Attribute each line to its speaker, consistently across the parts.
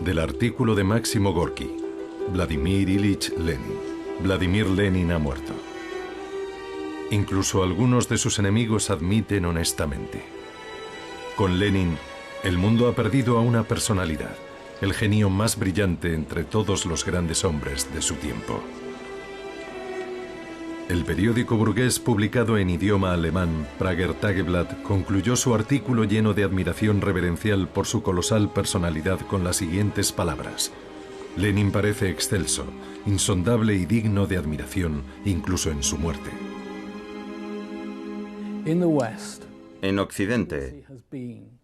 Speaker 1: Del artículo de Máximo Gorki, Vladimir Ilich Lenin. Vladimir Lenin ha muerto. Incluso algunos de sus enemigos admiten honestamente. Con Lenin, el mundo ha perdido a una personalidad, el genio más brillante entre todos los grandes hombres de su tiempo. El periódico burgués publicado en idioma alemán, Prager Tageblatt, concluyó su artículo lleno de admiración reverencial por su colosal personalidad con las siguientes palabras: Lenin parece excelso, insondable y digno de admiración, incluso en su muerte.
Speaker 2: En Occidente,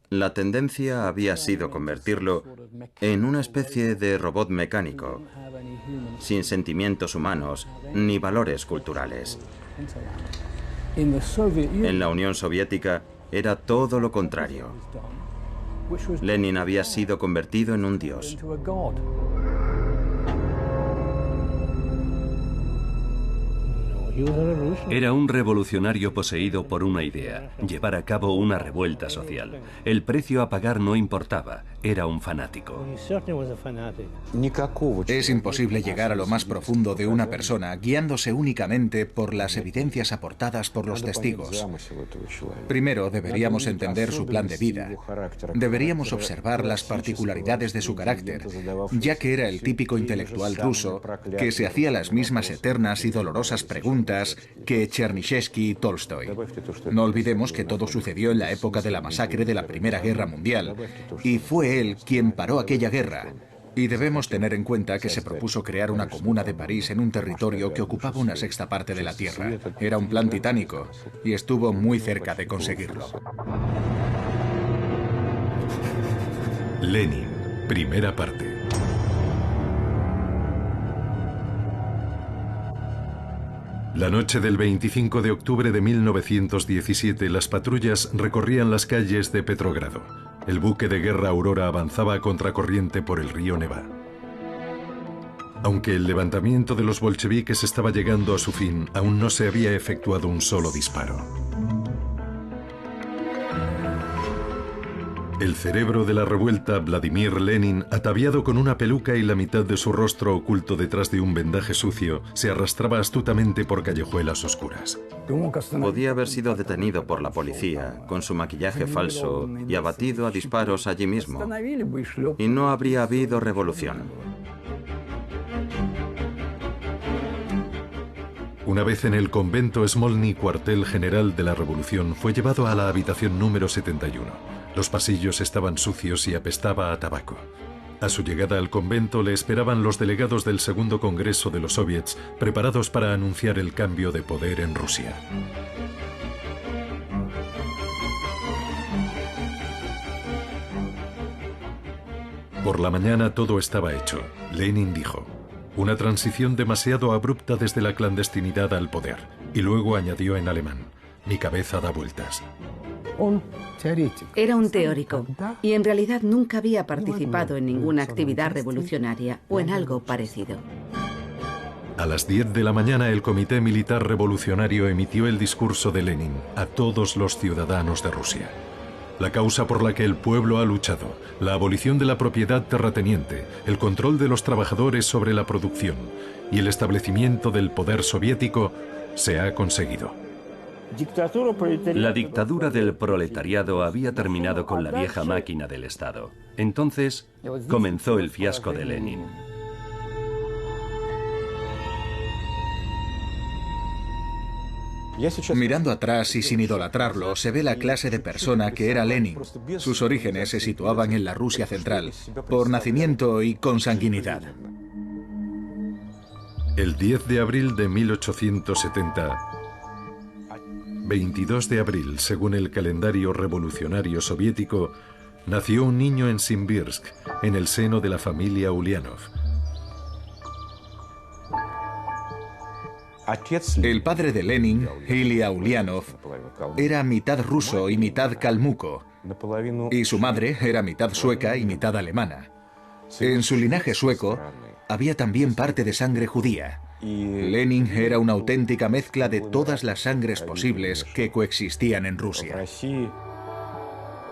Speaker 2: la tendencia había sido convertirlo en una especie de robot mecánico, sin sentimientos humanos ni valores culturales. En la Unión Soviética era todo lo contrario. Lenin había sido convertido en un dios.
Speaker 3: Era un revolucionario poseído por una idea, llevar a cabo una revuelta social. El precio a pagar no importaba, era un fanático.
Speaker 4: Es imposible llegar a lo más profundo de una persona guiándose únicamente por las evidencias aportadas por los testigos. Primero deberíamos entender su plan de vida. Deberíamos observar las particularidades de su carácter, ya que era el típico intelectual ruso que se hacía las mismas eternas y dolorosas preguntas que Chernyshevsky y Tolstoy. No olvidemos que todo sucedió en la época de la masacre de la Primera Guerra Mundial, y fue él quien paró aquella guerra. Y debemos tener en cuenta que se propuso crear una comuna de París en un territorio que ocupaba una sexta parte de la Tierra. Era un plan titánico, y estuvo muy cerca de conseguirlo.
Speaker 1: Lenin, primera parte. La noche del 25 de octubre de 1917, las patrullas recorrían las calles de Petrogrado. El buque de guerra Aurora avanzaba a contracorriente por el río Neva. Aunque el levantamiento de los bolcheviques estaba llegando a su fin, aún no se había efectuado un solo disparo. El cerebro de la revuelta, Vladimir Lenin, ataviado con una peluca y la mitad de su rostro oculto detrás de un vendaje sucio, se arrastraba astutamente por callejuelas oscuras.
Speaker 2: Podía haber sido detenido por la policía, con su maquillaje falso, y abatido a disparos allí mismo. Y no habría habido revolución.
Speaker 1: Una vez en el convento Smolny, cuartel general de la revolución, fue llevado a la habitación número 71. Los pasillos estaban sucios y apestaba a tabaco. A su llegada al convento le esperaban los delegados del segundo congreso de los soviets, preparados para anunciar el cambio de poder en Rusia. Por la mañana todo estaba hecho. Lenin dijo: una transición demasiado abrupta desde la clandestinidad al poder. Y luego añadió en alemán: mi cabeza da vueltas.
Speaker 5: Era un teórico y en realidad nunca había participado en ninguna actividad revolucionaria o en algo parecido.
Speaker 1: A las 10 de la mañana el Comité Militar Revolucionario emitió el discurso de Lenin a todos los ciudadanos de Rusia. La causa por la que el pueblo ha luchado, la abolición de la propiedad terrateniente, el control de los trabajadores sobre la producción y el establecimiento del poder soviético, se ha conseguido.
Speaker 3: La dictadura del proletariado había terminado con la vieja máquina del Estado. Entonces comenzó el fiasco de Lenin.
Speaker 4: Mirando atrás y sin idolatrarlo, se ve la clase de persona que era Lenin. Sus orígenes se situaban en la Rusia central, por nacimiento y consanguinidad.
Speaker 1: El 10 de abril de 1870, 22 de abril, según el calendario revolucionario soviético, nació un niño en Simbirsk, en el seno de la familia Ulianov.
Speaker 4: El padre de Lenin, Ilya Ulianov, era mitad ruso y mitad kalmuco, y su madre era mitad sueca y mitad alemana. En su linaje sueco había también parte de sangre judía. Lenin era una auténtica mezcla de todas las sangres posibles que coexistían en Rusia.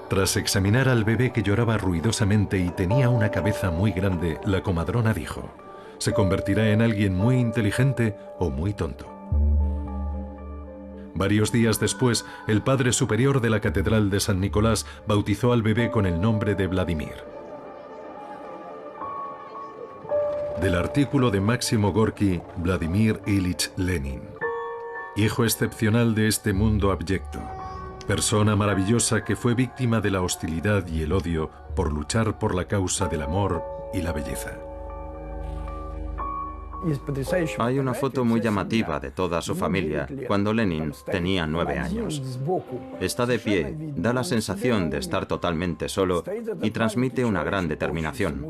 Speaker 1: Tras examinar al bebé que lloraba ruidosamente y tenía una cabeza muy grande, la comadrona dijo: se convertirá en alguien muy inteligente o muy tonto. Varios días después, el padre superior de la Catedral de San Nicolás bautizó al bebé con el nombre de Vladimir. Del artículo de Máximo Gorki, Vladimir Ilich Lenin. Hijo excepcional de este mundo abyecto. Persona maravillosa que fue víctima de la hostilidad y el odio por luchar por la causa del amor y la belleza.
Speaker 2: Hay una foto muy llamativa de toda su familia cuando Lenin tenía 9 años. Está de pie, da la sensación de estar totalmente solo y transmite una gran determinación.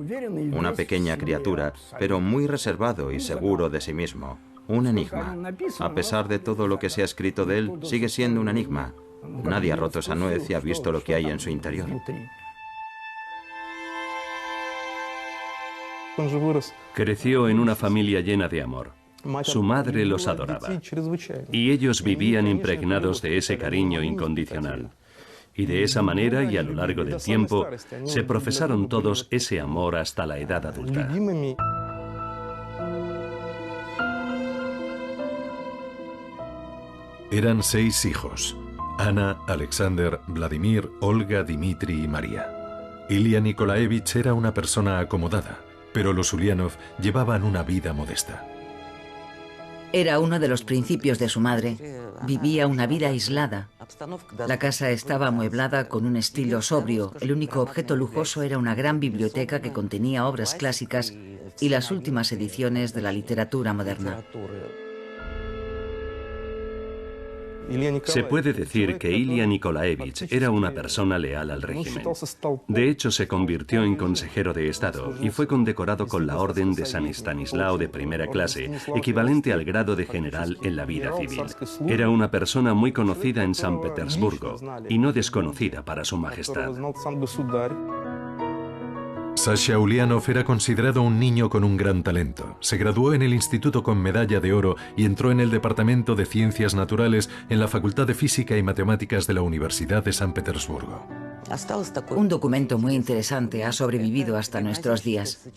Speaker 2: Una pequeña criatura, pero muy reservado y seguro de sí mismo. Un enigma. A pesar de todo lo que se ha escrito de él, sigue siendo un enigma. Nadie ha roto esa nuez y ha visto lo que hay en su interior.
Speaker 3: Creció en una familia llena de amor. Su madre los adoraba. Y ellos vivían impregnados de ese cariño incondicional. Y de esa manera y a lo largo del tiempo, se profesaron todos ese amor hasta la edad adulta.
Speaker 1: Eran 6 hijos: Ana, Alexander, Vladimir, Olga, Dmitri y María. Ilia Nikolaevich era una persona acomodada, pero los Ulianov llevaban una vida modesta.
Speaker 6: Era uno de los principios de su madre. Vivía una vida aislada. La casa estaba amueblada con un estilo sobrio. El único objeto lujoso era una gran biblioteca que contenía obras clásicas y las últimas ediciones de la literatura moderna.
Speaker 3: Se puede decir que Ilia Nikolaevich era una persona leal al régimen. De hecho, se convirtió en consejero de Estado y fue condecorado con la Orden de San Estanislao de primera clase, equivalente al grado de general en la vida civil. Era una persona muy conocida en San Petersburgo y no desconocida para su majestad.
Speaker 1: Sasha Ulianov era considerado un niño con un gran talento. Se graduó en el instituto con medalla de oro y entró en el Departamento de Ciencias Naturales en la Facultad de Física y Matemáticas de la Universidad de San Petersburgo.
Speaker 6: Un documento muy interesante ha sobrevivido hasta nuestros días.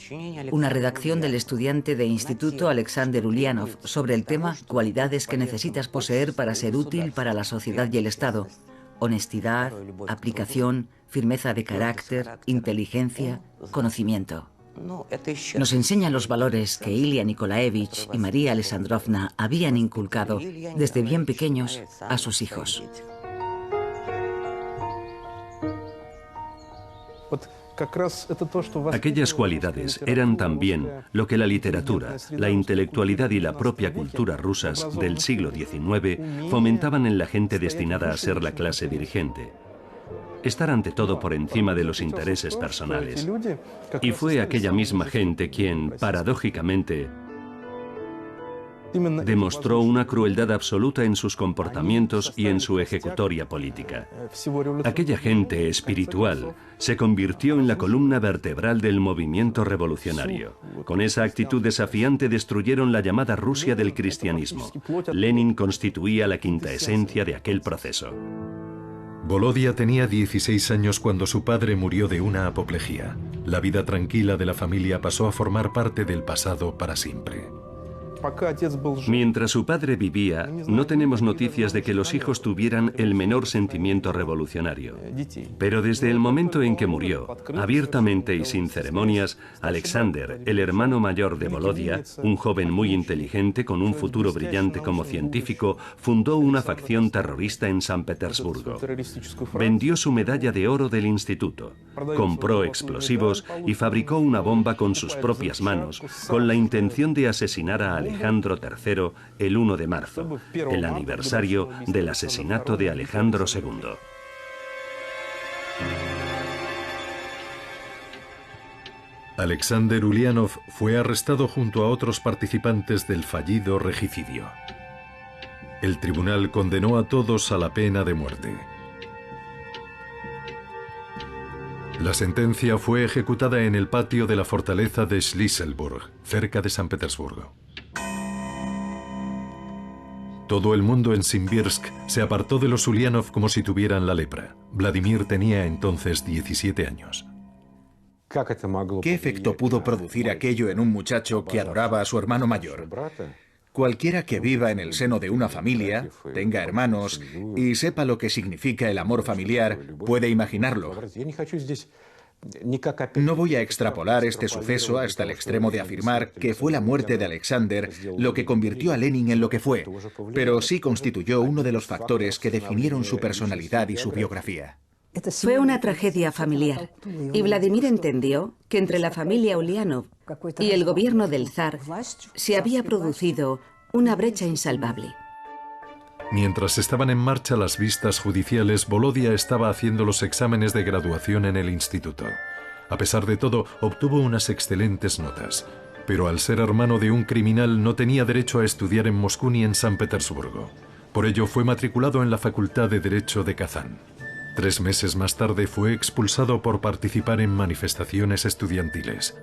Speaker 6: Una redacción del estudiante de instituto Alexander Ulianov sobre el tema cualidades que necesitas poseer para ser útil para la sociedad y el Estado. Honestidad, aplicación, firmeza de carácter, inteligencia, conocimiento. Nos enseña los valores que Ilia Nikolaevich y María Alexandrovna habían inculcado desde bien pequeños a sus hijos.
Speaker 3: Aquellas cualidades eran también lo que la literatura, la intelectualidad y la propia cultura rusas del siglo XIX fomentaban en la gente destinada a ser la clase dirigente. Estar ante todo por encima de los intereses personales. Y fue aquella misma gente quien, paradójicamente, demostró una crueldad absoluta en sus comportamientos y en su ejecutoria política. Aquella gente espiritual se convirtió en la columna vertebral del movimiento revolucionario. Con esa actitud desafiante destruyeron la llamada Rusia del cristianismo. Lenin constituía la quinta esencia de aquel proceso.
Speaker 1: Volodia tenía 16 años cuando su padre murió de una apoplejía. La vida tranquila de la familia pasó a formar parte del pasado para siempre.
Speaker 3: Mientras su padre vivía, no tenemos noticias de que los hijos tuvieran el menor sentimiento revolucionario. Pero desde el momento en que murió, abiertamente y sin ceremonias, Alexander, el hermano mayor de Volodia, un joven muy inteligente con un futuro brillante como científico, fundó una facción terrorista en San Petersburgo. Vendió su medalla de oro del instituto, compró explosivos y fabricó una bomba con sus propias manos, con la intención de asesinar a Alejandro III el 1 de marzo, el aniversario del asesinato de Alejandro II.
Speaker 1: Alexander Ulianov fue arrestado junto a otros participantes del fallido regicidio. El tribunal condenó a todos a la pena de muerte. La sentencia fue ejecutada en el patio de la fortaleza de Schlisselburg, cerca de San Petersburgo. Todo el mundo en Simbirsk se apartó de los Ulianov como si tuvieran la lepra. Vladimir tenía entonces 17 años.
Speaker 4: ¿Qué efecto pudo producir aquello en un muchacho que adoraba a su hermano mayor? Cualquiera que viva en el seno de una familia, tenga hermanos y sepa lo que significa el amor familiar, puede imaginarlo. No voy a extrapolar este suceso hasta el extremo de afirmar que fue la muerte de Alexander lo que convirtió a Lenin en lo que fue, pero sí constituyó uno de los factores que definieron su personalidad y su biografía.
Speaker 5: Fue una tragedia familiar y Vladimir entendió que entre la familia Ulianov y el gobierno del zar se había producido una brecha insalvable.
Speaker 1: Mientras estaban en marcha las vistas judiciales, Volodia estaba haciendo los exámenes de graduación en el instituto. A pesar de todo, obtuvo unas excelentes notas. Pero al ser hermano de un criminal no tenía derecho a estudiar en Moscú ni en San Petersburgo. Por ello fue matriculado en la Facultad de Derecho de Kazán. 3 meses más tarde fue expulsado por participar en manifestaciones estudiantiles.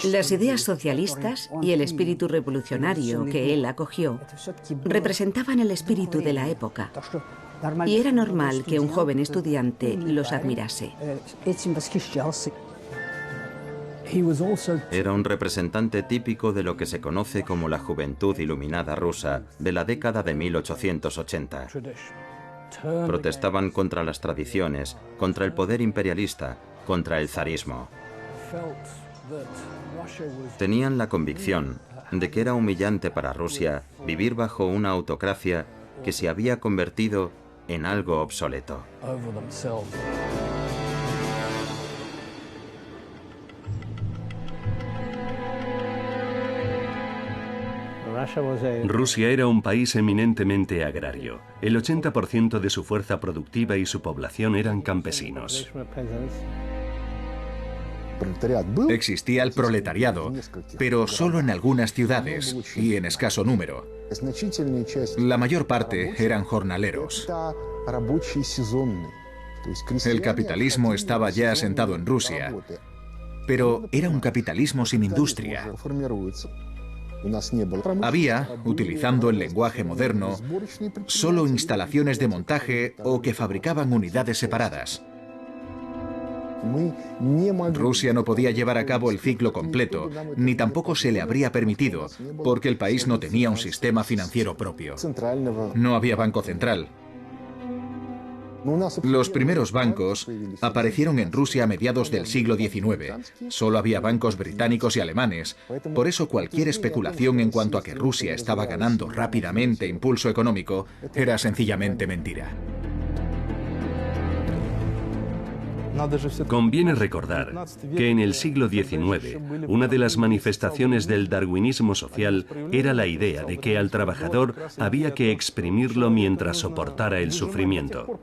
Speaker 5: Las ideas socialistas y el espíritu revolucionario que él acogió representaban el espíritu de la época, y era normal que un joven estudiante los admirase.
Speaker 2: Era un representante típico de lo que se conoce como la juventud iluminada rusa de la década de 1880. Protestaban contra las tradiciones, contra el poder imperialista, contra el zarismo. Tenían la convicción de que era humillante para Rusia vivir bajo una autocracia que se había convertido en algo obsoleto.
Speaker 3: Rusia era un país eminentemente agrario. El 80% de su fuerza productiva y su población eran campesinos.
Speaker 4: Existía el proletariado, pero solo en algunas ciudades y en escaso número. La mayor parte eran jornaleros. El capitalismo estaba ya asentado en Rusia, pero era un capitalismo sin industria. Había, utilizando el lenguaje moderno, solo instalaciones de montaje o que fabricaban unidades separadas. Rusia no podía llevar a cabo el ciclo completo, ni tampoco se le habría permitido, porque el país no tenía un sistema financiero propio. No había banco central. Los primeros bancos aparecieron en Rusia a mediados del siglo XIX. Solo había bancos británicos y alemanes. Por eso cualquier especulación en cuanto a que Rusia estaba ganando rápidamente impulso económico era sencillamente mentira.
Speaker 3: Conviene recordar que en el siglo XIX, una de las manifestaciones del darwinismo social era la idea de que al trabajador había que exprimirlo mientras soportara el sufrimiento.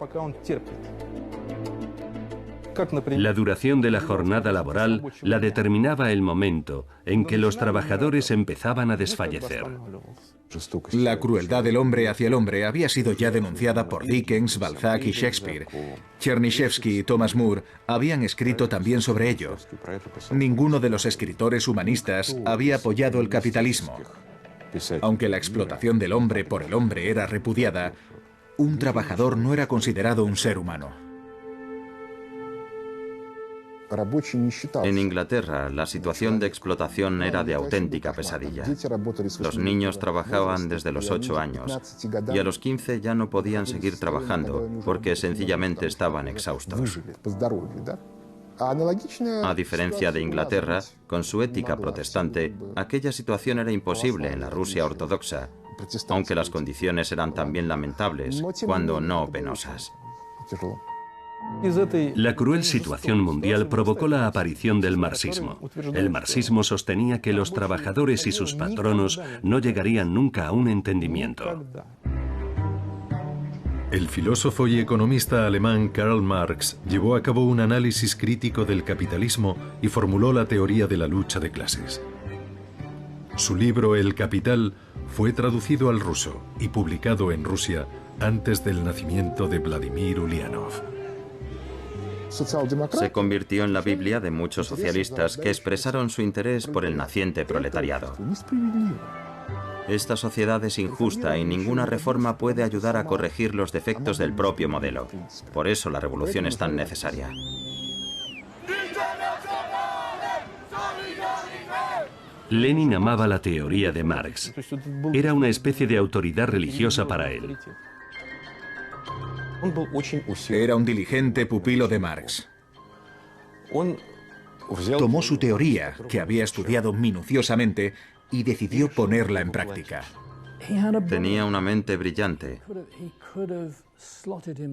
Speaker 3: La duración de la jornada laboral la determinaba el momento en que los trabajadores empezaban a desfallecer.
Speaker 4: La crueldad del hombre hacia el hombre había sido ya denunciada por Dickens, Balzac y Shakespeare. Chernyshevsky y Thomas More habían escrito también sobre ello. Ninguno de los escritores humanistas había apoyado el capitalismo. Aunque la explotación del hombre por el hombre era repudiada, un trabajador no era considerado un ser humano.
Speaker 2: En Inglaterra, la situación de explotación era de auténtica pesadilla. Los niños trabajaban desde los 8 años y a los 15 ya no podían seguir trabajando porque sencillamente estaban exhaustos. A diferencia de Inglaterra, con su ética protestante, aquella situación era imposible en la Rusia ortodoxa, aunque las condiciones eran también lamentables, cuando no penosas.
Speaker 3: La cruel situación mundial provocó la aparición del marxismo. El marxismo sostenía que los trabajadores y sus patronos no llegarían nunca a un entendimiento.
Speaker 1: El filósofo y economista alemán Karl Marx llevó a cabo un análisis crítico del capitalismo y formuló la teoría de la lucha de clases. Su libro El Capital fue traducido al ruso y publicado en Rusia antes del nacimiento de Vladimir Ulianov.
Speaker 2: Se convirtió en la Biblia de muchos socialistas que expresaron su interés por el naciente proletariado. Esta sociedad es injusta y ninguna reforma puede ayudar a corregir los defectos del propio modelo. Por eso la revolución es tan necesaria.
Speaker 3: Lenin amaba la teoría de Marx. Era una especie de autoridad religiosa para él.
Speaker 4: Era un diligente pupilo de Marx. Tomó su teoría, que había estudiado minuciosamente, y decidió ponerla en práctica.
Speaker 2: Tenía una mente brillante.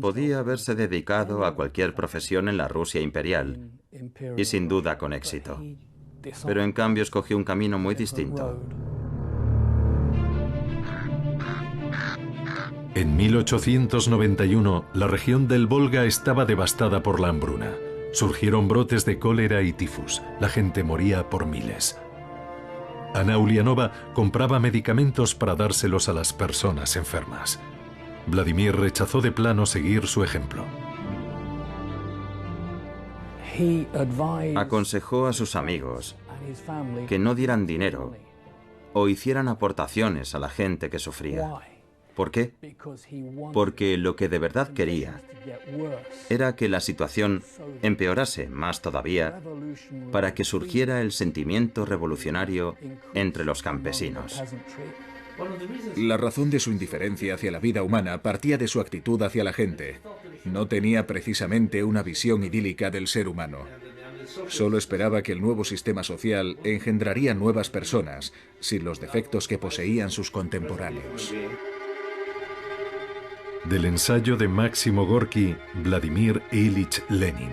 Speaker 2: Podía haberse dedicado a cualquier profesión en la Rusia imperial, y sin duda con éxito. Pero en cambio escogió un camino muy distinto.
Speaker 1: En 1891, la región del Volga estaba devastada por la hambruna. Surgieron brotes de cólera y tifus. La gente moría por miles. Ana Ulianova compraba medicamentos para dárselos a las personas enfermas. Vladimir rechazó de plano seguir su ejemplo.
Speaker 2: Aconsejó a sus amigos que no dieran dinero o hicieran aportaciones a la gente que sufría. ¿Por qué? Porque lo que de verdad quería era que la situación empeorase más todavía para que surgiera el sentimiento revolucionario entre los campesinos.
Speaker 4: La razón de su indiferencia hacia la vida humana partía de su actitud hacia la gente. No tenía precisamente una visión idílica del ser humano. Solo esperaba que el nuevo sistema social engendraría nuevas personas, sin los defectos que poseían sus contemporáneos.
Speaker 1: Del ensayo de Máximo Gorki, Vladimir Ilich Lenin.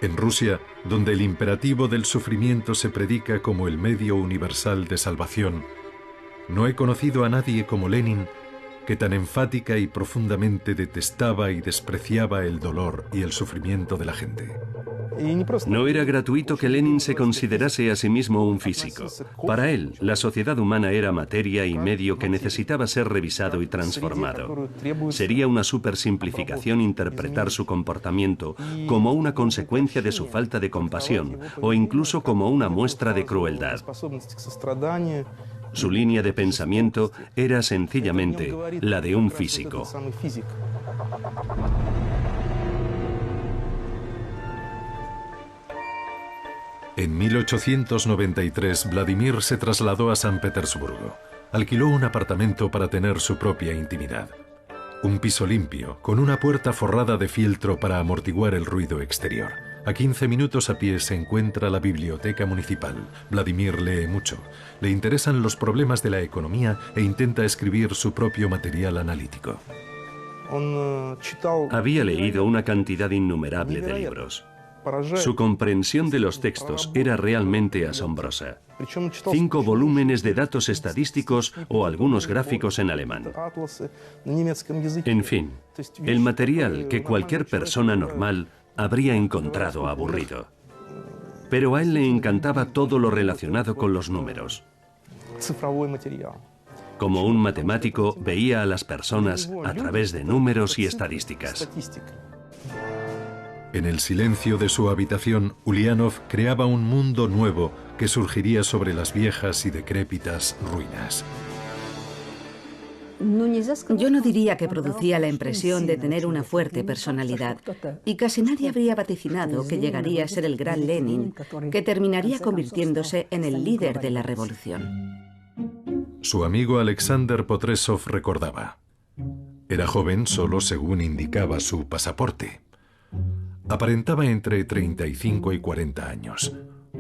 Speaker 1: En Rusia, donde el imperativo del sufrimiento se predica como el medio universal de salvación, no he conocido a nadie como Lenin que tan enfática y profundamente detestaba y despreciaba el dolor y el sufrimiento de la gente.
Speaker 3: No era gratuito que Lenin se considerase a sí mismo un físico. Para él, la sociedad humana era materia y medio que necesitaba ser revisado y transformado. Sería una supersimplificación interpretar su comportamiento como una consecuencia de su falta de compasión o incluso como una muestra de crueldad. Su línea de pensamiento era sencillamente la de un físico.
Speaker 1: En 1893, Vladimir se trasladó a San Petersburgo. Alquiló un apartamento para tener su propia intimidad. Un piso limpio, con una puerta forrada de fieltro para amortiguar el ruido exterior. A 15 minutos a pie se encuentra la biblioteca municipal. Vladimir lee mucho. Le interesan los problemas de la economía e intenta escribir su propio material analítico.
Speaker 3: Había leído una cantidad innumerable de libros. Su comprensión de los textos era realmente asombrosa. 5 volúmenes de datos estadísticos o algunos gráficos en alemán. En fin, el material que cualquier persona normal habría encontrado aburrido. Pero a él le encantaba todo lo relacionado con los números. Como un matemático, veía a las personas a través de números y estadísticas.
Speaker 1: En el silencio de su habitación, Ulianov creaba un mundo nuevo que surgiría sobre las viejas y decrépitas ruinas.
Speaker 5: Yo no diría que producía la impresión de tener una fuerte personalidad, y casi nadie habría vaticinado que llegaría a ser el gran Lenin, que terminaría convirtiéndose en el líder de la revolución.
Speaker 1: Su amigo Alexander Potresov recordaba: era joven solo según indicaba su pasaporte. Aparentaba entre 35 y 40 años.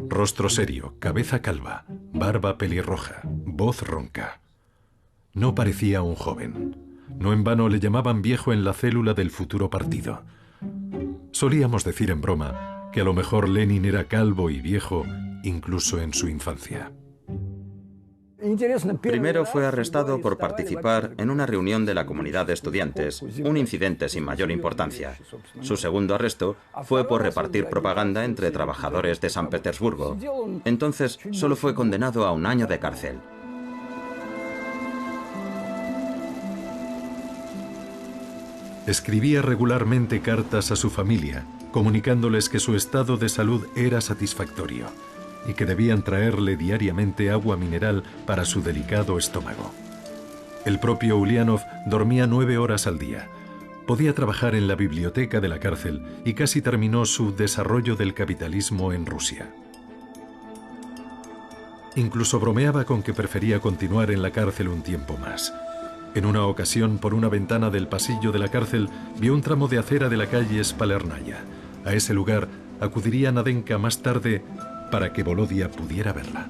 Speaker 1: Rostro serio, cabeza calva, barba pelirroja, voz ronca. No parecía un joven. No en vano le llamaban viejo en la célula del futuro partido. Solíamos decir en broma que a lo mejor Lenin era calvo y viejo incluso en su infancia.
Speaker 2: Primero fue arrestado por participar en una reunión de la comunidad de estudiantes, un incidente sin mayor importancia. Su segundo arresto fue por repartir propaganda entre trabajadores de San Petersburgo. Entonces solo fue condenado a 1 año de cárcel.
Speaker 1: Escribía regularmente cartas a su familia, comunicándoles que su estado de salud era satisfactorio. y que debían traerle diariamente agua mineral para su delicado estómago. El propio Ulianov dormía 9 horas al día. Podía trabajar en la biblioteca de la cárcel y casi terminó su Desarrollo del capitalismo en Rusia. Incluso bromeaba con que prefería continuar en la cárcel un tiempo más. En una ocasión, por una ventana del pasillo de la cárcel, vio un tramo de acera de la calle Spalernaya. A ese lugar acudiría Nadenka más tarde para que Volodia pudiera verla.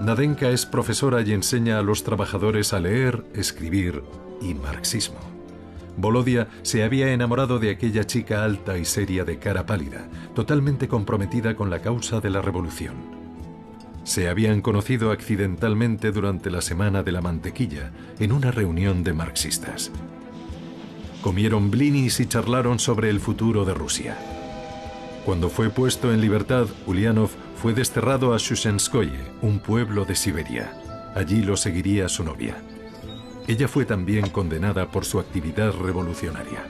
Speaker 1: Nadenka es profesora y enseña a los trabajadores a leer, escribir y marxismo. Volodia se había enamorado de aquella chica alta y seria de cara pálida, totalmente comprometida con la causa de la revolución. Se habían conocido accidentalmente durante la Semana de la Mantequilla, en una reunión de marxistas. Comieron blinis y charlaron sobre el futuro de Rusia. Cuando fue puesto en libertad, Ulianov fue desterrado a Shushenskoye, un pueblo de Siberia. Allí lo seguiría su novia. Ella fue también condenada por su actividad revolucionaria.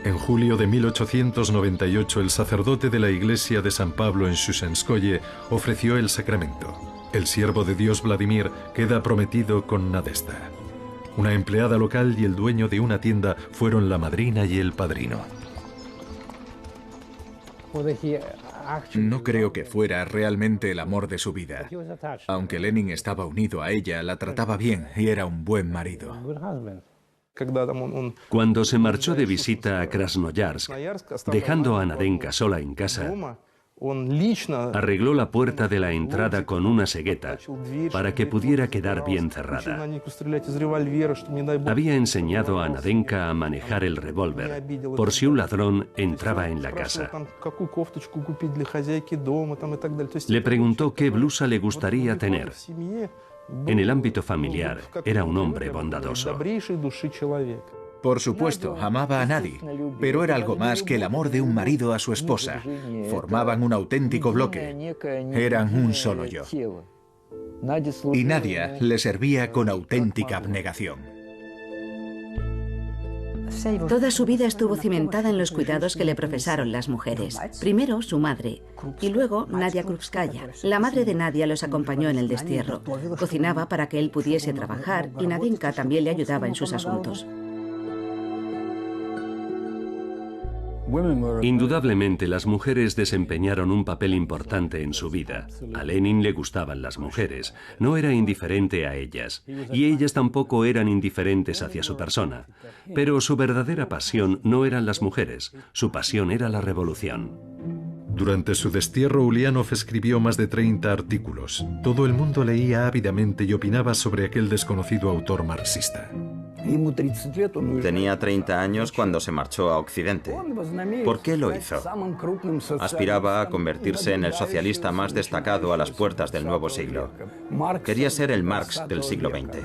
Speaker 1: En julio de 1898, el sacerdote de la iglesia de San Pablo en Shushenskoye ofreció el sacramento. El siervo de Dios Vladimir queda prometido con Nadezhda. Una empleada local y el dueño de una tienda fueron la madrina y el padrino.
Speaker 4: No creo que fuera realmente el amor de su vida. Aunque Lenin estaba unido a ella, la trataba bien y era un buen marido.
Speaker 3: Cuando se marchó de visita a Krasnoyarsk, dejando a Nadenka sola en casa, arregló la puerta de la entrada con una cegueta para que pudiera quedar bien cerrada. Había enseñado a Nadenka a manejar el revólver, por si un ladrón entraba en la casa. Le preguntó qué blusa le gustaría tener. En el ámbito familiar, era un hombre bondadoso.
Speaker 4: Por supuesto, amaba a Nadi, pero era algo más que el amor de un marido a su esposa. Formaban un auténtico bloque. Eran un solo yo. Y Nadia le servía con auténtica abnegación.
Speaker 5: Toda su vida estuvo cimentada en los cuidados que le profesaron las mujeres. Primero su madre y luego Nadia Krupskaya. La madre de Nadia los acompañó en el destierro. Cocinaba para que él pudiese trabajar y Nadenka también le ayudaba en sus asuntos.
Speaker 3: Indudablemente las mujeres desempeñaron un papel importante en su vida. A Lenin le gustaban las mujeres, no era indiferente a ellas, y ellas tampoco eran indiferentes hacia su persona. Pero su verdadera pasión no eran las mujeres, su pasión era la revolución.
Speaker 1: Durante su destierro, Ulianov escribió más de 30 artículos. Todo el mundo leía ávidamente y opinaba sobre aquel desconocido autor marxista.
Speaker 2: Tenía 30 años cuando se marchó a Occidente. ¿Por qué lo hizo? Aspiraba a convertirse en el socialista más destacado a las puertas del nuevo siglo. Quería ser el Marx del siglo XX.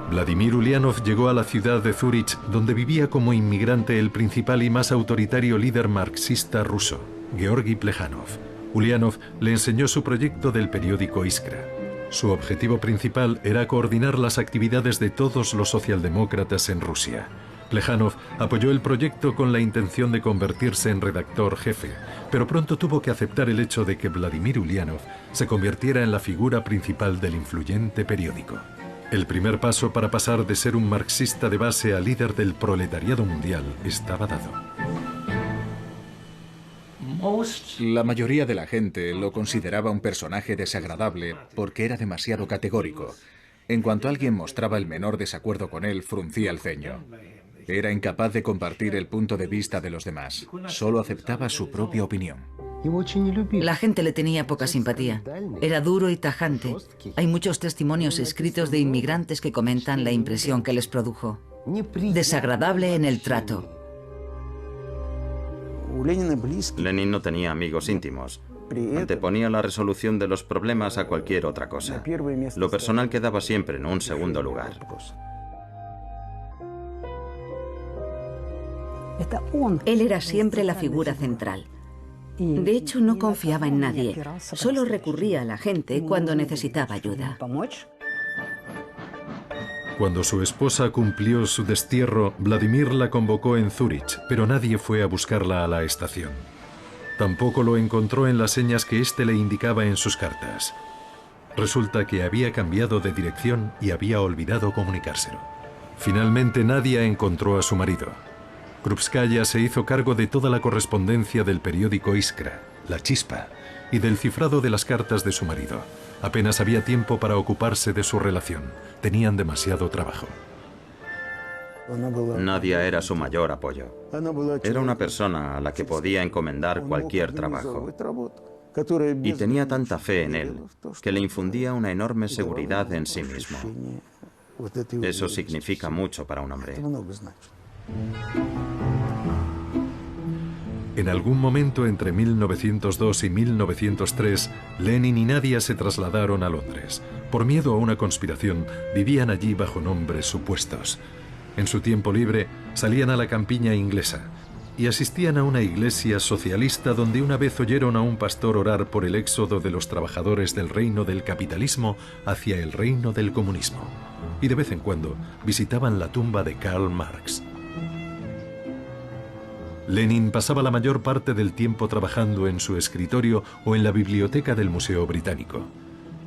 Speaker 1: Vladimir Ulianov llegó a la ciudad de Zúrich, donde vivía como inmigrante el principal y más autoritario líder marxista ruso, Georgi Plejanov. Ulianov le enseñó su proyecto del periódico Iskra. Su objetivo principal era coordinar las actividades de todos los socialdemócratas en Rusia. Plejanov apoyó el proyecto con la intención de convertirse en redactor jefe, pero pronto tuvo que aceptar el hecho de que Vladimir Ulianov se convirtiera en la figura principal del influyente periódico. El primer paso para pasar de ser un marxista de base a líder del proletariado mundial estaba dado.
Speaker 4: La mayoría de la gente lo consideraba un personaje desagradable porque era demasiado categórico. En cuanto alguien mostraba el menor desacuerdo con él, fruncía el ceño. Era incapaz de compartir el punto de vista de los demás. Solo aceptaba su propia opinión.
Speaker 6: La gente le tenía poca simpatía. Era duro y tajante. Hay muchos testimonios escritos de inmigrantes que comentan la impresión que les produjo. Desagradable en el trato.
Speaker 2: Lenin no tenía amigos íntimos. Anteponía la resolución de los problemas a cualquier otra cosa. Lo personal quedaba siempre en un segundo lugar.
Speaker 5: Él era siempre la figura central. De hecho, no confiaba en nadie. Solo recurría a la gente cuando necesitaba ayuda.
Speaker 1: Cuando su esposa cumplió su destierro, Vladimir la convocó en Zúrich, pero nadie fue a buscarla a la estación. Tampoco lo encontró en las señas que éste le indicaba en sus cartas. Resulta que había cambiado de dirección y había olvidado comunicárselo. Finalmente Nadia encontró a su marido. Krupskaya se hizo cargo de toda la correspondencia del periódico Iskra, La Chispa, y del cifrado de las cartas de su marido. Apenas había tiempo para ocuparse de su relación. Tenían demasiado trabajo.
Speaker 2: Nadia era su mayor apoyo. Era una persona a la que podía encomendar cualquier trabajo. Y tenía tanta fe en él que le infundía una enorme seguridad en sí mismo. Eso significa mucho para un hombre.
Speaker 1: En algún momento entre 1902 y 1903, Lenin y Nadia se trasladaron a Londres. Por miedo a una conspiración, vivían allí bajo nombres supuestos. En su tiempo libre, salían a la campiña inglesa y asistían a una iglesia socialista donde una vez oyeron a un pastor orar por el éxodo de los trabajadores del reino del capitalismo hacia el reino del comunismo. Y de vez en cuando visitaban la tumba de Karl Marx. Lenin pasaba la mayor parte del tiempo trabajando en su escritorio o en la biblioteca del Museo Británico.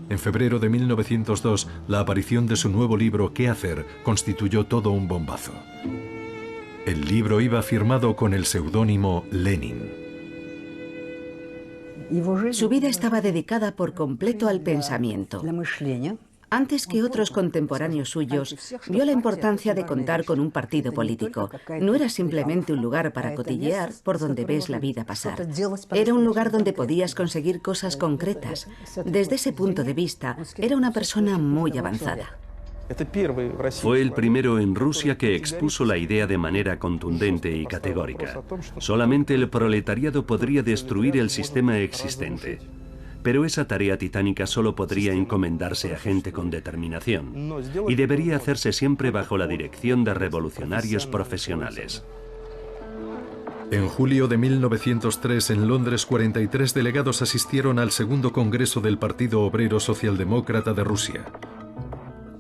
Speaker 1: En febrero de 1902, la aparición de su nuevo libro ¿Qué hacer? Constituyó todo un bombazo. El libro iba firmado con el seudónimo Lenin.
Speaker 5: Su vida estaba dedicada por completo al pensamiento. Antes que otros contemporáneos suyos, vio la importancia de contar con un partido político. No era simplemente un lugar para cotillear por donde ves la vida pasar. Era un lugar donde podías conseguir cosas concretas. Desde ese punto de vista, era una persona muy avanzada.
Speaker 3: Fue el primero en Rusia que expuso la idea de manera contundente y categórica. Solamente el proletariado podría destruir el sistema existente. Pero esa tarea titánica solo podría encomendarse a gente con determinación y debería hacerse siempre bajo la dirección de revolucionarios profesionales.
Speaker 1: En julio de 1903, en Londres, 43 delegados asistieron al segundo congreso del Partido Obrero Socialdemócrata de Rusia.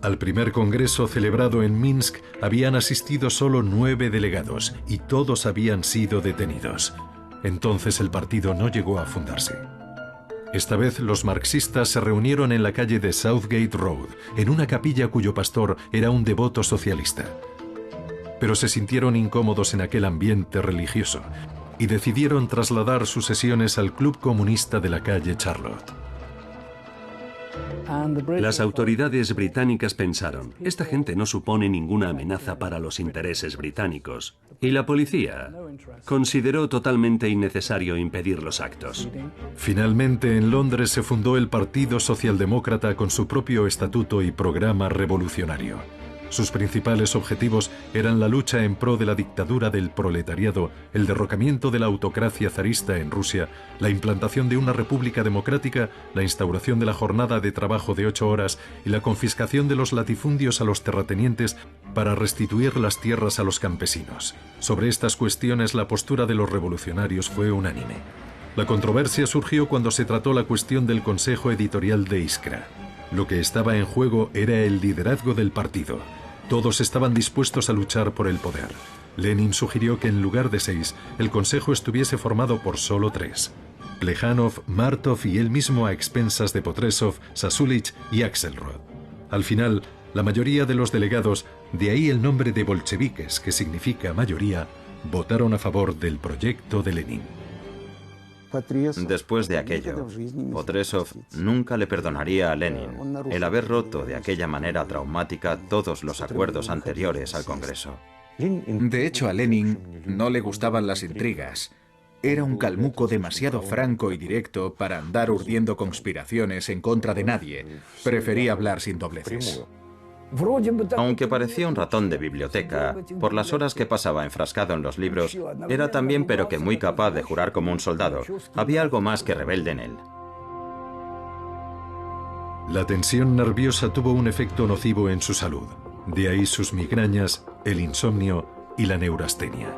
Speaker 1: Al primer congreso celebrado en Minsk habían asistido solo 9 delegados y todos habían sido detenidos. Entonces el partido no llegó a fundarse. Esta vez los marxistas se reunieron en la calle de Southgate Road, en una capilla cuyo pastor era un devoto socialista. Pero se sintieron incómodos en aquel ambiente religioso y decidieron trasladar sus sesiones al Club Comunista de la calle Charlotte.
Speaker 3: Las autoridades británicas pensaron, esta gente no supone ninguna amenaza para los intereses británicos. Y la policía consideró totalmente innecesario impedir los actos.
Speaker 1: Finalmente, en Londres se fundó el Partido Socialdemócrata con su propio estatuto y programa revolucionario. Sus principales objetivos eran la lucha en pro de la dictadura del proletariado, el derrocamiento de la autocracia zarista en Rusia, la implantación de una república democrática, la instauración de la jornada de trabajo de 8 horas y la confiscación de los latifundios a los terratenientes para restituir las tierras a los campesinos. Sobre estas cuestiones, la postura de los revolucionarios fue unánime. La controversia surgió cuando se trató la cuestión del consejo editorial de Iskra. Lo que estaba en juego era el liderazgo del partido. Todos estaban dispuestos a luchar por el poder. Lenin sugirió que en lugar de 6, el consejo estuviese formado por solo 3. Plejánov, Martov y él mismo a expensas de Potresov, Sasulich y Axelrod. Al final, la mayoría de los delegados, de ahí el nombre de bolcheviques, que significa mayoría, votaron a favor del proyecto de Lenin.
Speaker 2: Después de aquello, Potresov nunca le perdonaría a Lenin el haber roto de aquella manera traumática todos los acuerdos anteriores al Congreso.
Speaker 4: De hecho, a Lenin no le gustaban las intrigas. Era un calmuco demasiado franco y directo para andar urdiendo conspiraciones en contra de nadie. Prefería hablar sin dobleces.
Speaker 2: Aunque parecía un ratón de biblioteca, por las horas que pasaba enfrascado en los libros, era también pero que muy capaz de jurar como un soldado. Había algo más que rebelde en él.
Speaker 1: La tensión nerviosa tuvo un efecto nocivo en su salud. De ahí sus migrañas, el insomnio y la neurastenia.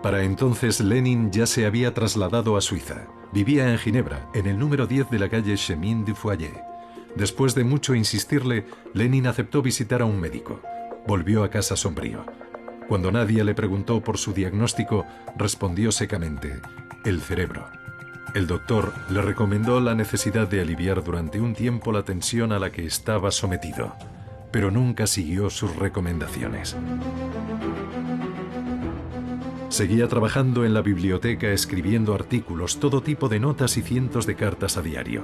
Speaker 1: Para entonces Lenin ya se había trasladado a Suiza. Vivía en Ginebra, en el número 10 de la calle Chemin du Foyer. Después de mucho insistirle, Lenin aceptó visitar a un médico. Volvió a casa sombrío. Cuando nadie le preguntó por su diagnóstico, respondió secamente: el cerebro. El doctor le recomendó la necesidad de aliviar durante un tiempo la tensión a la que estaba sometido, pero nunca siguió sus recomendaciones. Seguía trabajando en la biblioteca, escribiendo artículos, todo tipo de notas y cientos de cartas a diario.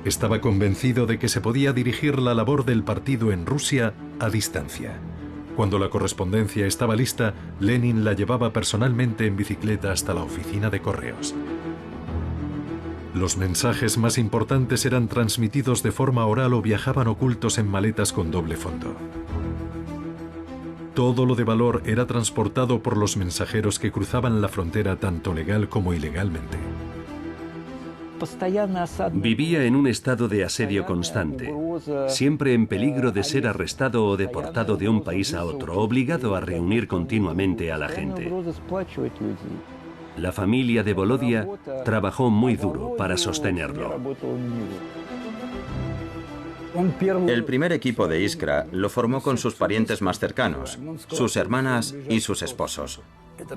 Speaker 1: Estaba convencido de que se podía dirigir la labor del partido en Rusia a distancia. Cuando la correspondencia estaba lista, Lenin la llevaba personalmente en bicicleta hasta la oficina de correos. Los mensajes más importantes eran transmitidos de forma oral o viajaban ocultos en maletas con doble fondo. Todo lo de valor era transportado por los mensajeros que cruzaban la frontera tanto legal como ilegalmente.
Speaker 3: Vivía en un estado de asedio constante, siempre en peligro de ser arrestado o deportado de un país a otro, obligado a reunir continuamente a la gente. La familia de Volodia trabajó muy duro para sostenerlo.
Speaker 2: El primer equipo de Iskra lo formó con sus parientes más cercanos, sus hermanas y sus esposos.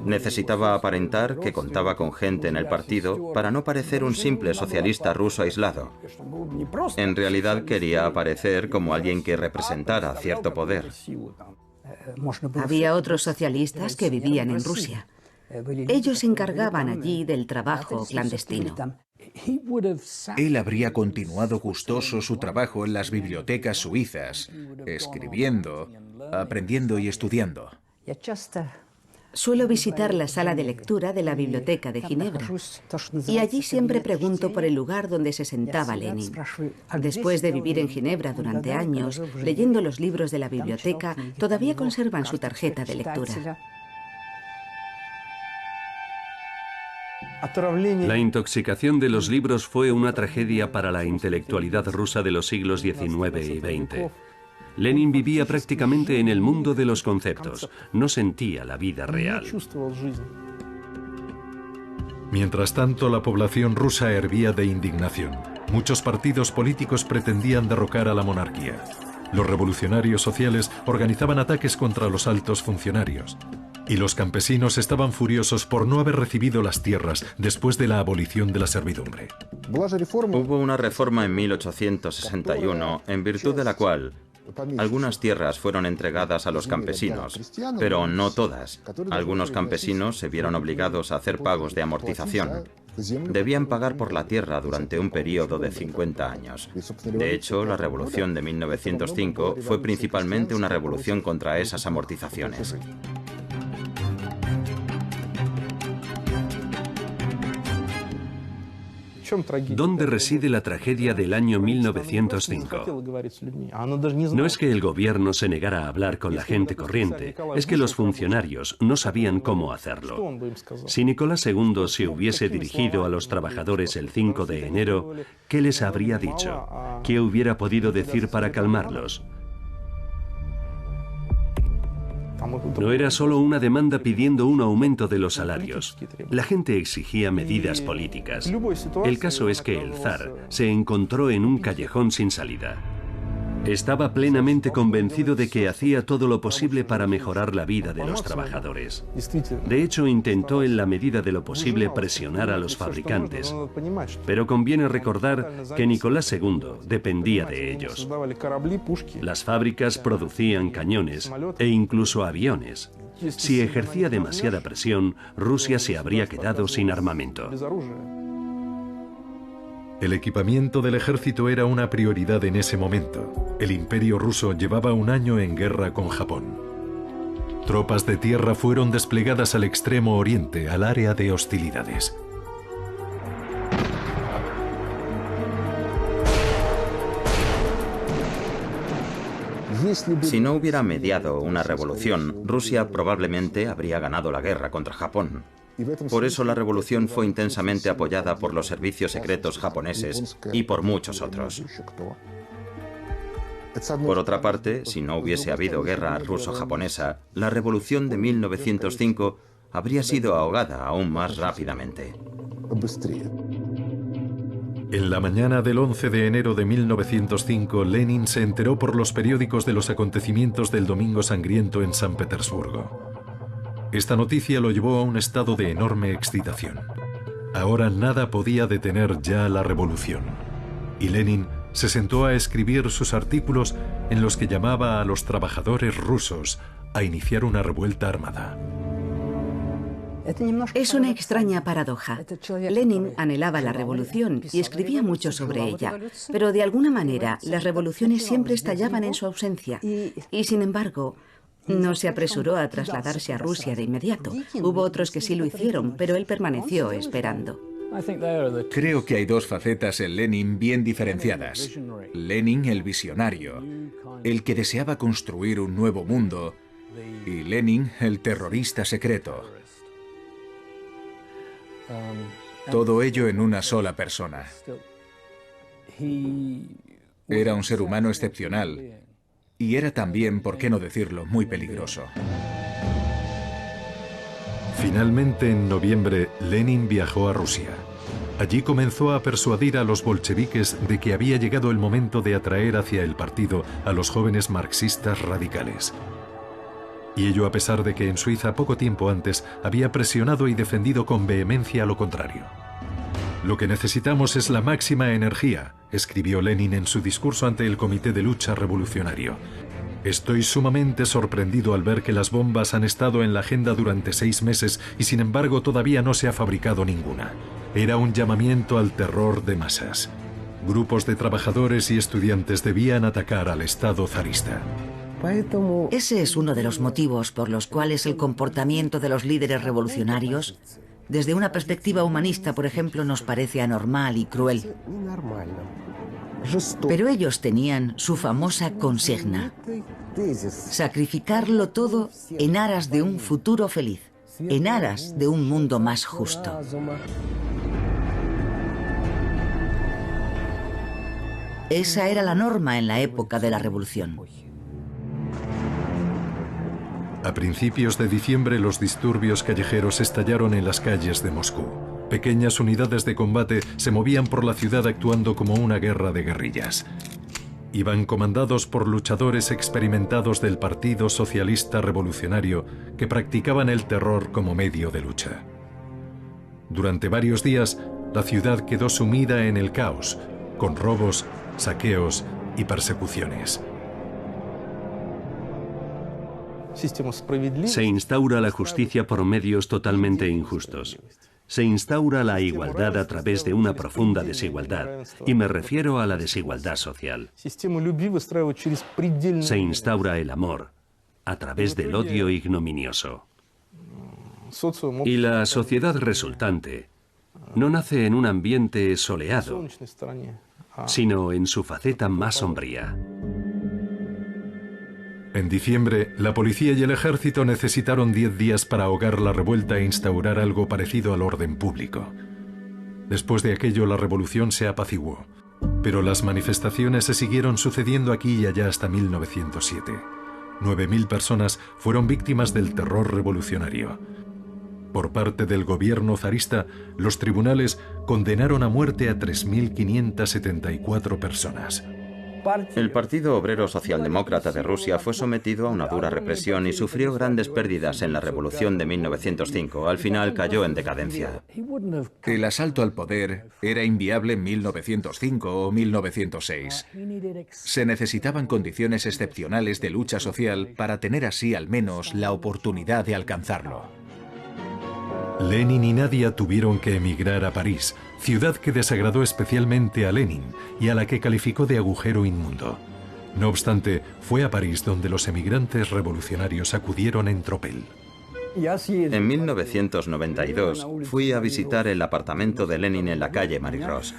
Speaker 2: Necesitaba aparentar que contaba con gente en el partido para no parecer un simple socialista ruso aislado. En realidad quería aparecer como alguien que representara cierto poder.
Speaker 5: Había otros socialistas que vivían en Rusia. Ellos se encargaban allí del trabajo clandestino.
Speaker 4: Él habría continuado gustoso su trabajo en las bibliotecas suizas, escribiendo, aprendiendo y estudiando.
Speaker 5: Suelo visitar la sala de lectura de la Biblioteca de Ginebra y allí siempre pregunto por el lugar donde se sentaba Lenin. Después de vivir en Ginebra durante años, leyendo los libros de la biblioteca, todavía conservan su tarjeta de lectura.
Speaker 3: La intoxicación de los libros fue una tragedia para la intelectualidad rusa de los siglos XIX y XX. Lenin vivía prácticamente en el mundo de los conceptos, no sentía la vida real.
Speaker 1: Mientras tanto, la población rusa hervía de indignación. Muchos partidos políticos pretendían derrocar a la monarquía. Los revolucionarios sociales organizaban ataques contra los altos funcionarios. Y los campesinos estaban furiosos por no haber recibido las tierras después de la abolición de la servidumbre.
Speaker 2: Hubo una reforma en 1861 en virtud de la cual algunas tierras fueron entregadas a los campesinos, pero no todas. Algunos campesinos se vieron obligados a hacer pagos de amortización. Debían pagar por la tierra durante un periodo de 50 años. De hecho, la revolución de 1905 fue principalmente una revolución contra esas amortizaciones.
Speaker 3: ¿Dónde reside la tragedia del año 1905? No es que el gobierno se negara a hablar con la gente corriente, es que los funcionarios no sabían cómo hacerlo. Si Nicolás II se hubiese dirigido a los trabajadores el 5 de enero, ¿qué les habría dicho? ¿Qué hubiera podido decir para calmarlos? No era solo una demanda pidiendo un aumento de los salarios. La gente exigía medidas políticas. El caso es que el zar se encontró en un callejón sin salida. Estaba plenamente convencido de que hacía todo lo posible para mejorar la vida de los trabajadores. De hecho, intentó en la medida de lo posible presionar a los fabricantes. Pero conviene recordar que Nicolás II dependía de ellos. Las fábricas producían cañones e incluso aviones. Si ejercía demasiada presión, Rusia se habría quedado sin armamento.
Speaker 1: El equipamiento del ejército era una prioridad en ese momento. El Imperio ruso llevaba un año en guerra con Japón. Tropas de tierra fueron desplegadas al extremo oriente, al área de hostilidades.
Speaker 2: Si no hubiera mediado una revolución, Rusia probablemente habría ganado la guerra contra Japón. Por eso la revolución fue intensamente apoyada por los servicios secretos japoneses y por muchos otros. Por otra parte, si no hubiese habido guerra ruso-japonesa, la revolución de 1905 habría sido ahogada aún más rápidamente.
Speaker 1: En la mañana del 11 de enero de 1905, Lenin se enteró por los periódicos de los acontecimientos del Domingo Sangriento en San Petersburgo. Esta noticia lo llevó a un estado de enorme excitación. Ahora nada podía detener ya la revolución. Y Lenin se sentó a escribir sus artículos en los que llamaba a los trabajadores rusos a iniciar una revuelta armada.
Speaker 5: Es una extraña paradoja. Lenin anhelaba la revolución y escribía mucho sobre ella, pero de alguna manera las revoluciones siempre estallaban en su ausencia y, sin embargo, no se apresuró a trasladarse a Rusia de inmediato. Hubo otros que sí lo hicieron, pero él permaneció esperando.
Speaker 4: Creo que hay dos facetas en Lenin bien diferenciadas. Lenin, el visionario, el que deseaba construir un nuevo mundo, y Lenin, el terrorista secreto. Todo ello en una sola persona. Era un ser humano excepcional. Y era también, por qué no decirlo, muy peligroso.
Speaker 1: Finalmente, en noviembre, Lenin viajó a Rusia. Allí comenzó a persuadir a los bolcheviques de que había llegado el momento de atraer hacia el partido a los jóvenes marxistas radicales. Y ello a pesar de que en Suiza poco tiempo antes había presionado y defendido con vehemencia lo contrario. Lo que necesitamos es la máxima energía, escribió Lenin en su discurso ante el Comité de Lucha Revolucionario. Estoy sumamente sorprendido al ver que las bombas han estado en la agenda durante 6 meses y sin embargo todavía no se ha fabricado ninguna. Era un llamamiento al terror de masas. Grupos de trabajadores y estudiantes debían atacar al Estado zarista.
Speaker 6: Ese es uno de los motivos por los cuales el comportamiento de los líderes revolucionarios, desde una perspectiva humanista, por ejemplo, nos parece anormal y cruel. Pero ellos tenían su famosa consigna: sacrificarlo todo en aras de un futuro feliz, en aras de un mundo más justo. Esa era la norma en la época de la revolución.
Speaker 1: A principios de diciembre, los disturbios callejeros estallaron en las calles de Moscú. Pequeñas unidades de combate se movían por la ciudad actuando como una guerra de guerrillas. Iban comandados por luchadores experimentados del Partido Socialista Revolucionario que practicaban el terror como medio de lucha. Durante varios días, la ciudad quedó sumida en el caos, con robos, saqueos y persecuciones.
Speaker 3: Se instaura la justicia por medios totalmente injustos. Se instaura la igualdad a través de una profunda desigualdad, y me refiero a la desigualdad social. Se instaura el amor a través del odio ignominioso. Y la sociedad resultante no nace en un ambiente soleado, sino en su faceta más sombría.
Speaker 1: En diciembre, la policía y el ejército necesitaron 10 días para ahogar la revuelta e instaurar algo parecido al orden público. Después de aquello, la revolución se apaciguó, pero las manifestaciones se siguieron sucediendo aquí y allá hasta 1907. 9.000 personas fueron víctimas del terror revolucionario. Por parte del gobierno zarista, los tribunales condenaron a muerte a 3.574 personas.
Speaker 2: El Partido Obrero Socialdemócrata de Rusia fue sometido a una dura represión y sufrió grandes pérdidas en la Revolución de 1905. Al final cayó en decadencia.
Speaker 4: El asalto al poder era inviable en 1905 o 1906. Se necesitaban condiciones excepcionales de lucha social para tener así al menos la oportunidad de alcanzarlo.
Speaker 1: Lenin y Nadia tuvieron que emigrar a París, ciudad que desagradó especialmente a Lenin y a la que calificó de agujero inmundo. No obstante, fue a París donde los emigrantes revolucionarios acudieron en tropel.
Speaker 2: En 1992 fui a visitar el apartamento de Lenin en la calle Marie-Rose.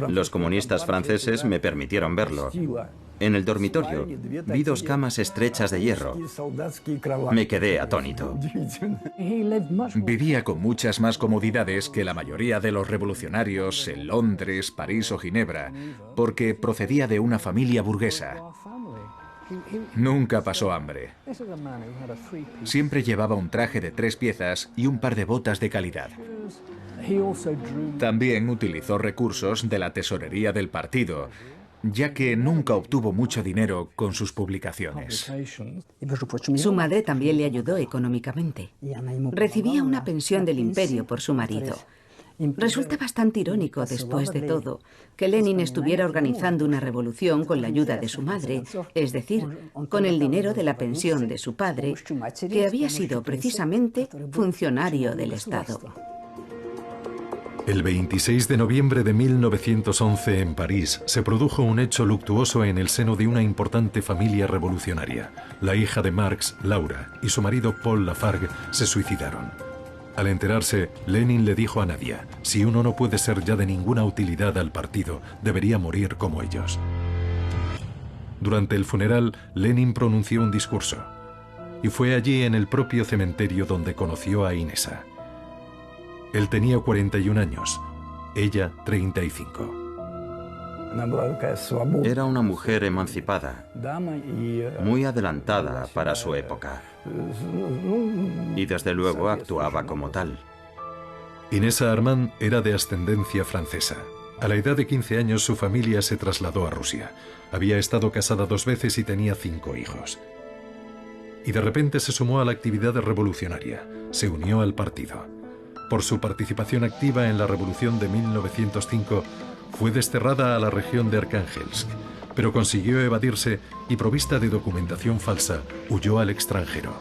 Speaker 2: Los comunistas franceses me permitieron verlo. En el dormitorio vi 2 camas estrechas de hierro. Me quedé atónito.
Speaker 4: Vivía con muchas más comodidades que la mayoría de los revolucionarios en Londres, París o Ginebra, porque procedía de una familia burguesa. Nunca pasó hambre. Siempre llevaba un traje de 3 piezas y un par de botas de calidad. También utilizó recursos de la tesorería del partido, ya que nunca obtuvo mucho dinero con sus publicaciones.
Speaker 5: Su madre también le ayudó económicamente. Recibía una pensión del imperio por su marido. Resulta bastante irónico, después de todo, que Lenin estuviera organizando una revolución con la ayuda de su madre, es decir, con el dinero de la pensión de su padre, que había sido precisamente funcionario del Estado.
Speaker 1: El 26 de noviembre de 1911 en París se produjo un hecho luctuoso en el seno de una importante familia revolucionaria. La hija de Marx, Laura, y su marido Paul Lafargue se suicidaron. Al enterarse, Lenin le dijo a Nadia, si uno no puede ser ya de ninguna utilidad al partido, debería morir como ellos. Durante el funeral, Lenin pronunció un discurso. Y fue allí en el propio cementerio donde conoció a Inesa. Él tenía 41 años, ella 35.
Speaker 2: Era una mujer emancipada, muy adelantada para su época. Y desde luego actuaba como tal.
Speaker 1: Inesa Armand era de ascendencia francesa. A la edad de 15 años su familia se trasladó a Rusia. Había estado casada 2 veces y tenía 5 hijos. Y de repente se sumó a la actividad revolucionaria. Se unió al partido. Por su participación activa en la revolución de 1905, fue desterrada a la región de Archangelsk, pero consiguió evadirse y, provista de documentación falsa, huyó al extranjero.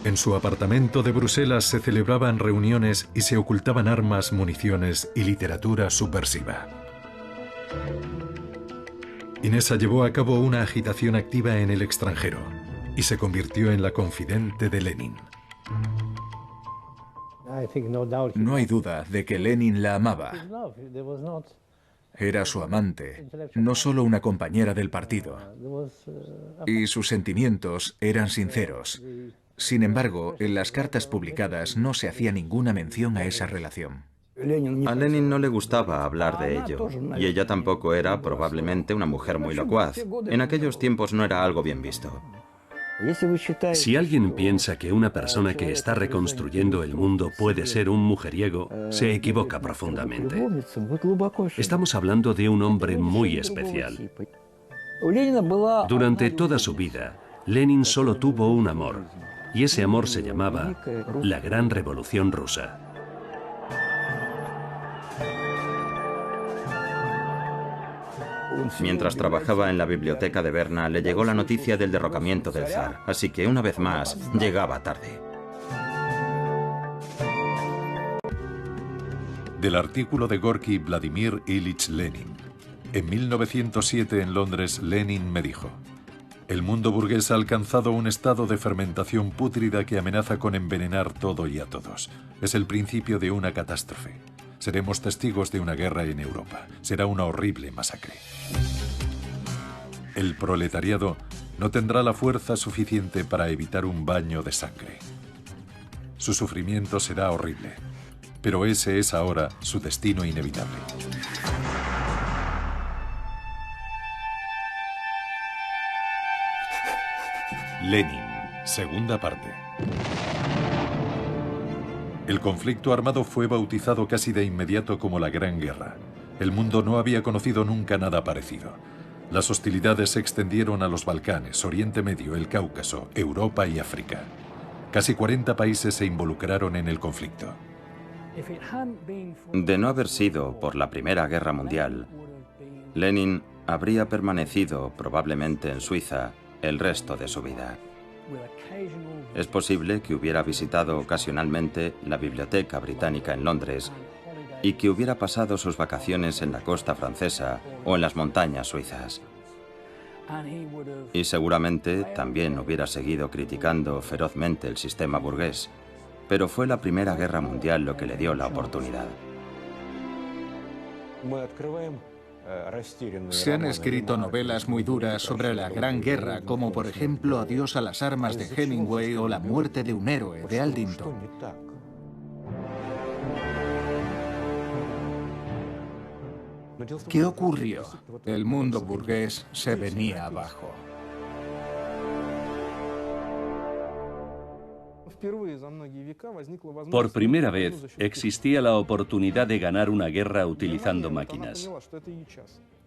Speaker 1: En su apartamento de Bruselas se celebraban reuniones y se ocultaban armas, municiones y literatura subversiva. Inesa llevó a cabo una agitación activa en el extranjero y se convirtió en la confidente de Lenin.
Speaker 4: No hay duda de que Lenin la amaba. Era su amante, no solo una compañera del partido. Y sus sentimientos eran sinceros. Sin embargo, en las cartas publicadas no se hacía ninguna mención a esa relación.
Speaker 2: A Lenin no le gustaba hablar de ello, y ella tampoco era probablemente una mujer muy locuaz. En aquellos tiempos no era algo bien visto.
Speaker 3: Si alguien piensa que una persona que está reconstruyendo el mundo puede ser un mujeriego, se equivoca profundamente. Estamos hablando de un hombre muy especial. Durante toda su vida, Lenin solo tuvo un amor, y ese amor se llamaba la Gran Revolución Rusa.
Speaker 2: Mientras trabajaba en la biblioteca de Berna, le llegó la noticia del derrocamiento del zar, así que una vez más llegaba tarde.
Speaker 1: Del artículo de Gorky Vladimir Ilich Lenin. En 1907 en Londres, Lenin me dijo: el mundo burgués ha alcanzado un estado de fermentación pútrida que amenaza con envenenar todo y a todos. Es el principio de una catástrofe. Seremos testigos de una guerra en Europa. Será una horrible masacre. El proletariado no tendrá la fuerza suficiente para evitar un baño de sangre. Su sufrimiento será horrible, pero ese es ahora su destino inevitable. Lenin, segunda parte. El conflicto armado fue bautizado casi de inmediato como la Gran Guerra. El mundo no había conocido nunca nada parecido. Las hostilidades se extendieron a los Balcanes, Oriente Medio, el Cáucaso, Europa y África. Casi 40 países se involucraron en el conflicto.
Speaker 2: De no haber sido por la Primera Guerra Mundial, Lenin habría permanecido probablemente en Suiza el resto de su vida. Es posible que hubiera visitado ocasionalmente la Biblioteca Británica en Londres y que hubiera pasado sus vacaciones en la costa francesa o en las montañas suizas. Y seguramente también hubiera seguido criticando ferozmente el sistema burgués, pero fue la Primera Guerra Mundial lo que le dio la oportunidad.
Speaker 4: Se han escrito novelas muy duras sobre la Gran Guerra, como por ejemplo Adiós a las armas de Hemingway o La muerte de un héroe de Aldington. ¿Qué ocurrió? El mundo burgués se venía abajo.
Speaker 3: Por primera vez existía la oportunidad de ganar una guerra utilizando máquinas.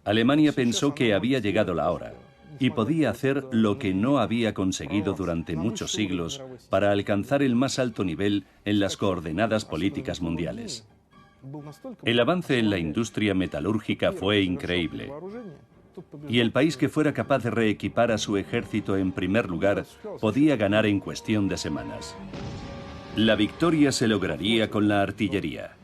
Speaker 3: Alemania pensó que había llegado la hora y podía hacer lo que no había conseguido durante muchos siglos para alcanzar el más alto nivel en las coordenadas políticas mundiales. El avance en la industria metalúrgica fue increíble. Y el país que fuera capaz de reequipar a su ejército en primer lugar podía ganar en cuestión de semanas. La victoria se lograría con la artillería.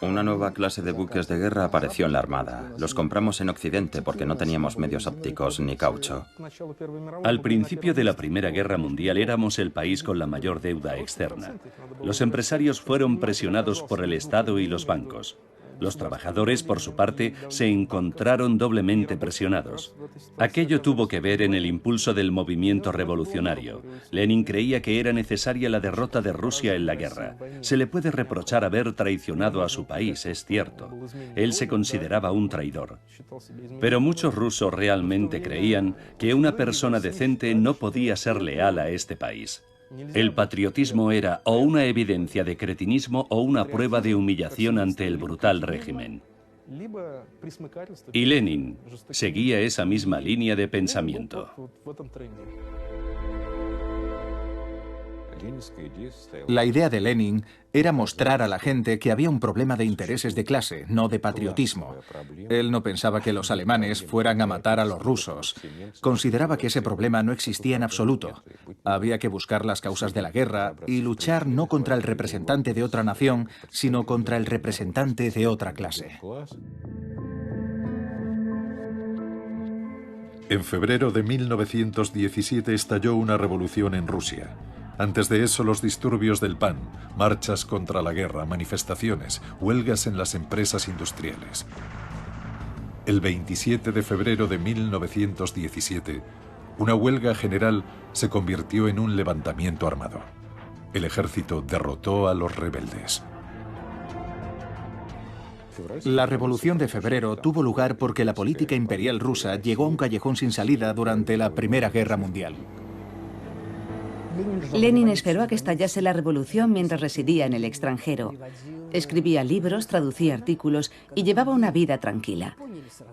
Speaker 2: Una nueva clase de buques de guerra apareció en la Armada. Los compramos en Occidente porque no teníamos medios ópticos ni caucho.
Speaker 3: Al principio de la Primera Guerra Mundial éramos el país con la mayor deuda externa. Los empresarios fueron presionados por el Estado y los bancos. Los trabajadores, por su parte, se encontraron doblemente presionados. Aquello tuvo que ver en el impulso del movimiento revolucionario. Lenin creía que era necesaria la derrota de Rusia en la guerra. Se le puede reprochar haber traicionado a su país, es cierto. Él se consideraba un traidor. Pero muchos rusos realmente creían que una persona decente no podía ser leal a este país. El patriotismo era o una evidencia de cretinismo o una prueba de humillación ante el brutal régimen. Y Lenin seguía esa misma línea de pensamiento.
Speaker 4: La idea de Lenin era mostrar a la gente que había un problema de intereses de clase, no de patriotismo. Él no pensaba que los alemanes fueran a matar a los rusos. Consideraba que ese problema no existía en absoluto. Había que buscar las causas de la guerra y luchar no contra el representante de otra nación, sino contra el representante de otra clase.
Speaker 1: En febrero de 1917 estalló una revolución en Rusia. Antes de eso, los disturbios del PAN, marchas contra la guerra, manifestaciones, huelgas en las empresas industriales. El 27 de febrero de 1917, una huelga general se convirtió en un levantamiento armado. El ejército derrotó a los rebeldes.
Speaker 4: La Revolución de Febrero tuvo lugar porque la política imperial rusa llegó a un callejón sin salida durante la Primera Guerra Mundial.
Speaker 5: Lenin esperó a que estallase la revolución mientras residía en el extranjero. Escribía libros, traducía artículos y llevaba una vida tranquila.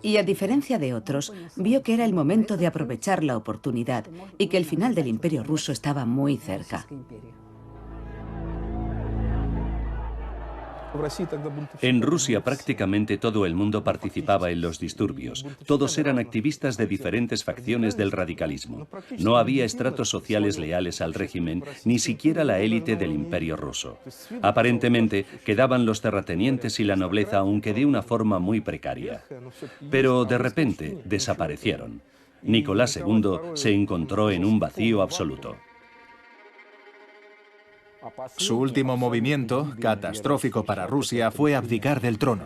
Speaker 5: Y a diferencia de otros, vio que era el momento de aprovechar la oportunidad y que el final del Imperio ruso estaba muy cerca.
Speaker 3: En Rusia prácticamente todo el mundo participaba en los disturbios. Todos eran activistas de diferentes facciones del radicalismo. No había estratos sociales leales al régimen, ni siquiera la élite del Imperio ruso. Aparentemente quedaban los terratenientes y la nobleza, aunque de una forma muy precaria. Pero de repente desaparecieron. Nicolás II se encontró en un vacío absoluto.
Speaker 4: Su último movimiento, catastrófico para Rusia, fue abdicar del trono.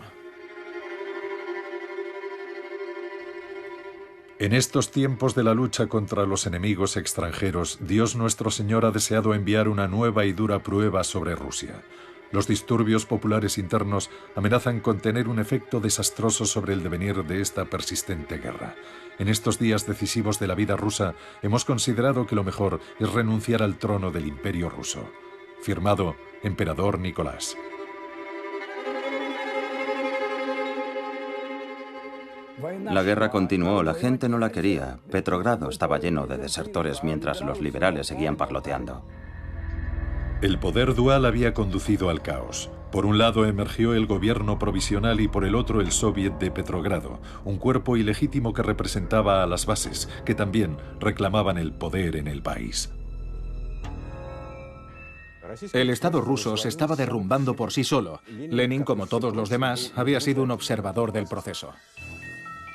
Speaker 1: En estos tiempos de la lucha contra los enemigos extranjeros, Dios nuestro Señor ha deseado enviar una nueva y dura prueba sobre Rusia. Los disturbios populares internos amenazan con tener un efecto desastroso sobre el devenir de esta persistente guerra. En estos días decisivos de la vida rusa, hemos considerado que lo mejor es renunciar al trono del Imperio ruso. Firmado, Emperador Nicolás.
Speaker 2: La guerra continuó, la gente no la quería. Petrogrado estaba lleno de desertores mientras los liberales seguían parloteando.
Speaker 1: El poder dual había conducido al caos. Por un lado emergió el gobierno provisional y por el otro el Soviet de Petrogrado, un cuerpo ilegítimo que representaba a las bases, que también reclamaban el poder en el país.
Speaker 4: El Estado ruso se estaba derrumbando por sí solo. Lenin, como todos los demás, había sido un observador del proceso.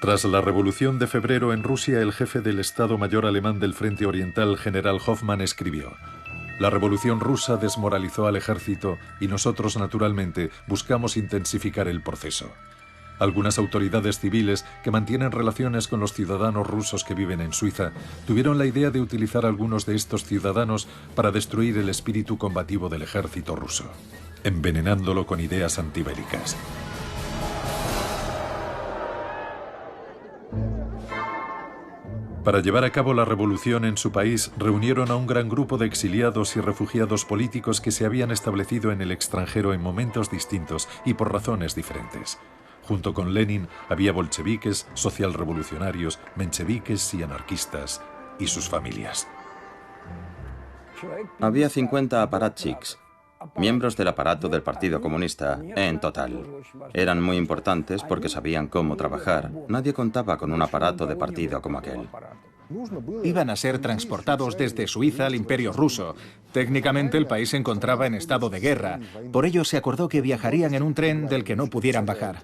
Speaker 1: Tras la Revolución de Febrero en Rusia, el jefe del Estado Mayor alemán del Frente Oriental, general Hoffmann, escribió: «La Revolución rusa desmoralizó al ejército y nosotros, naturalmente, buscamos intensificar el proceso. Algunas autoridades civiles que mantienen relaciones con los ciudadanos rusos que viven en Suiza tuvieron la idea de utilizar a algunos de estos ciudadanos para destruir el espíritu combativo del ejército ruso, envenenándolo con ideas antibélicas». Para llevar a cabo la revolución en su país, reunieron a un gran grupo de exiliados y refugiados políticos que se habían establecido en el extranjero en momentos distintos y por razones diferentes. Junto con Lenin había bolcheviques, socialrevolucionarios, mencheviques y anarquistas, y sus familias.
Speaker 2: Había 50 aparatchiks, miembros del aparato del Partido Comunista, en total. Eran muy importantes porque sabían cómo trabajar. Nadie contaba con un aparato de partido como aquel.
Speaker 4: Iban a ser transportados desde Suiza al Imperio Ruso. Técnicamente el país se encontraba en estado de guerra. Por ello se acordó que viajarían en un tren del que no pudieran bajar.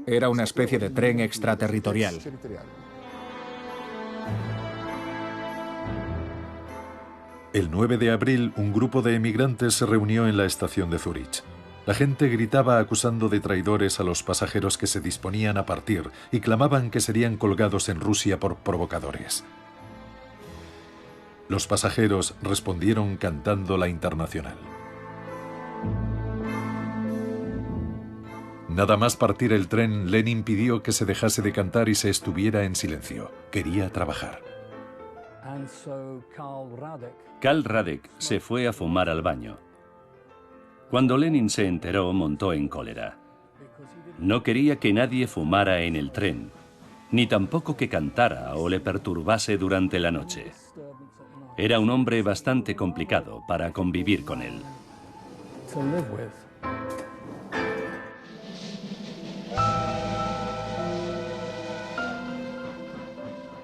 Speaker 4: Era una especie de tren extraterritorial.
Speaker 1: El 9 de abril, un grupo de emigrantes se reunió en la estación de Zúrich. La gente gritaba acusando de traidores a los pasajeros que se disponían a partir y clamaban que serían colgados en Rusia por provocadores. Los pasajeros respondieron cantando la Internacional. Nada más partir el tren, Lenin pidió que se dejase de cantar y se estuviera en silencio. Quería trabajar.
Speaker 3: Karl Radek se fue a fumar al baño. Cuando Lenin se enteró, montó en cólera. No quería que nadie fumara en el tren, ni tampoco que cantara o le perturbase durante la noche. Era un hombre bastante complicado para convivir con él.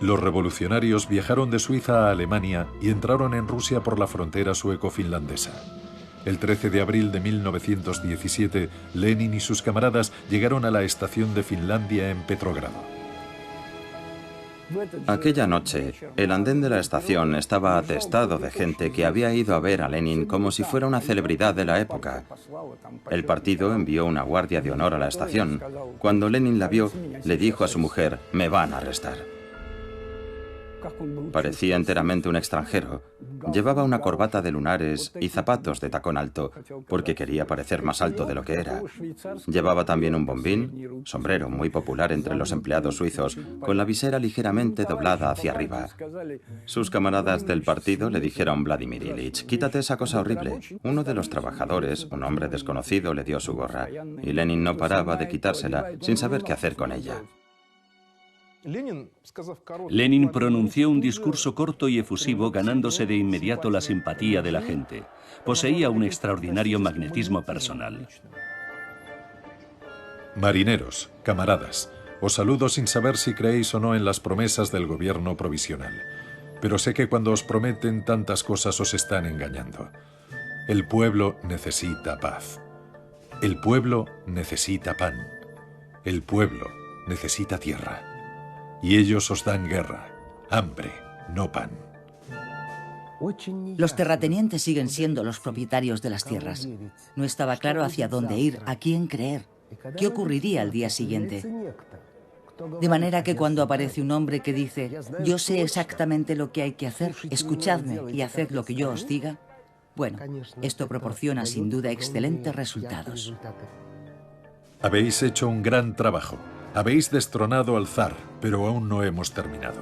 Speaker 1: Los revolucionarios viajaron de Suiza a Alemania y entraron en Rusia por la frontera sueco-finlandesa. El 13 de abril de 1917, Lenin y sus camaradas llegaron a la estación de Finlandia en Petrogrado.
Speaker 2: Aquella noche, el andén de la estación estaba atestado de gente que había ido a ver a Lenin como si fuera una celebridad de la época. El partido envió una guardia de honor a la estación. Cuando Lenin la vio, le dijo a su mujer: «Me van a arrestar». Parecía enteramente un extranjero. Llevaba una corbata de lunares y zapatos de tacón alto, porque quería parecer más alto de lo que era. Llevaba también un bombín, sombrero muy popular entre los empleados suizos, con la visera ligeramente doblada hacia arriba. Sus camaradas del partido le dijeron: «Vladimir Ilich, quítate esa cosa horrible». Uno de los trabajadores, un hombre desconocido, le dio su gorra, y Lenin no paraba de quitársela sin saber qué hacer con ella.
Speaker 3: Lenin pronunció un discurso corto y efusivo, ganándose de inmediato la simpatía de la gente. Poseía un extraordinario magnetismo personal.
Speaker 1: Marineros, camaradas, os saludo sin saber si creéis o no en las promesas del gobierno provisional. Pero sé que cuando os prometen tantas cosas os están engañando. El pueblo necesita paz. El pueblo necesita pan. El pueblo necesita tierra. Y ellos os dan guerra, hambre, no pan.
Speaker 6: Los terratenientes siguen siendo los propietarios de las tierras. No estaba claro hacia dónde ir, a quién creer, qué ocurriría al día siguiente. De manera que cuando aparece un hombre que dice: «Yo sé exactamente lo que hay que hacer, escuchadme y haced lo que yo os diga», bueno, esto proporciona sin duda excelentes resultados.
Speaker 1: Habéis hecho un gran trabajo. Habéis destronado al zar, pero aún no hemos terminado.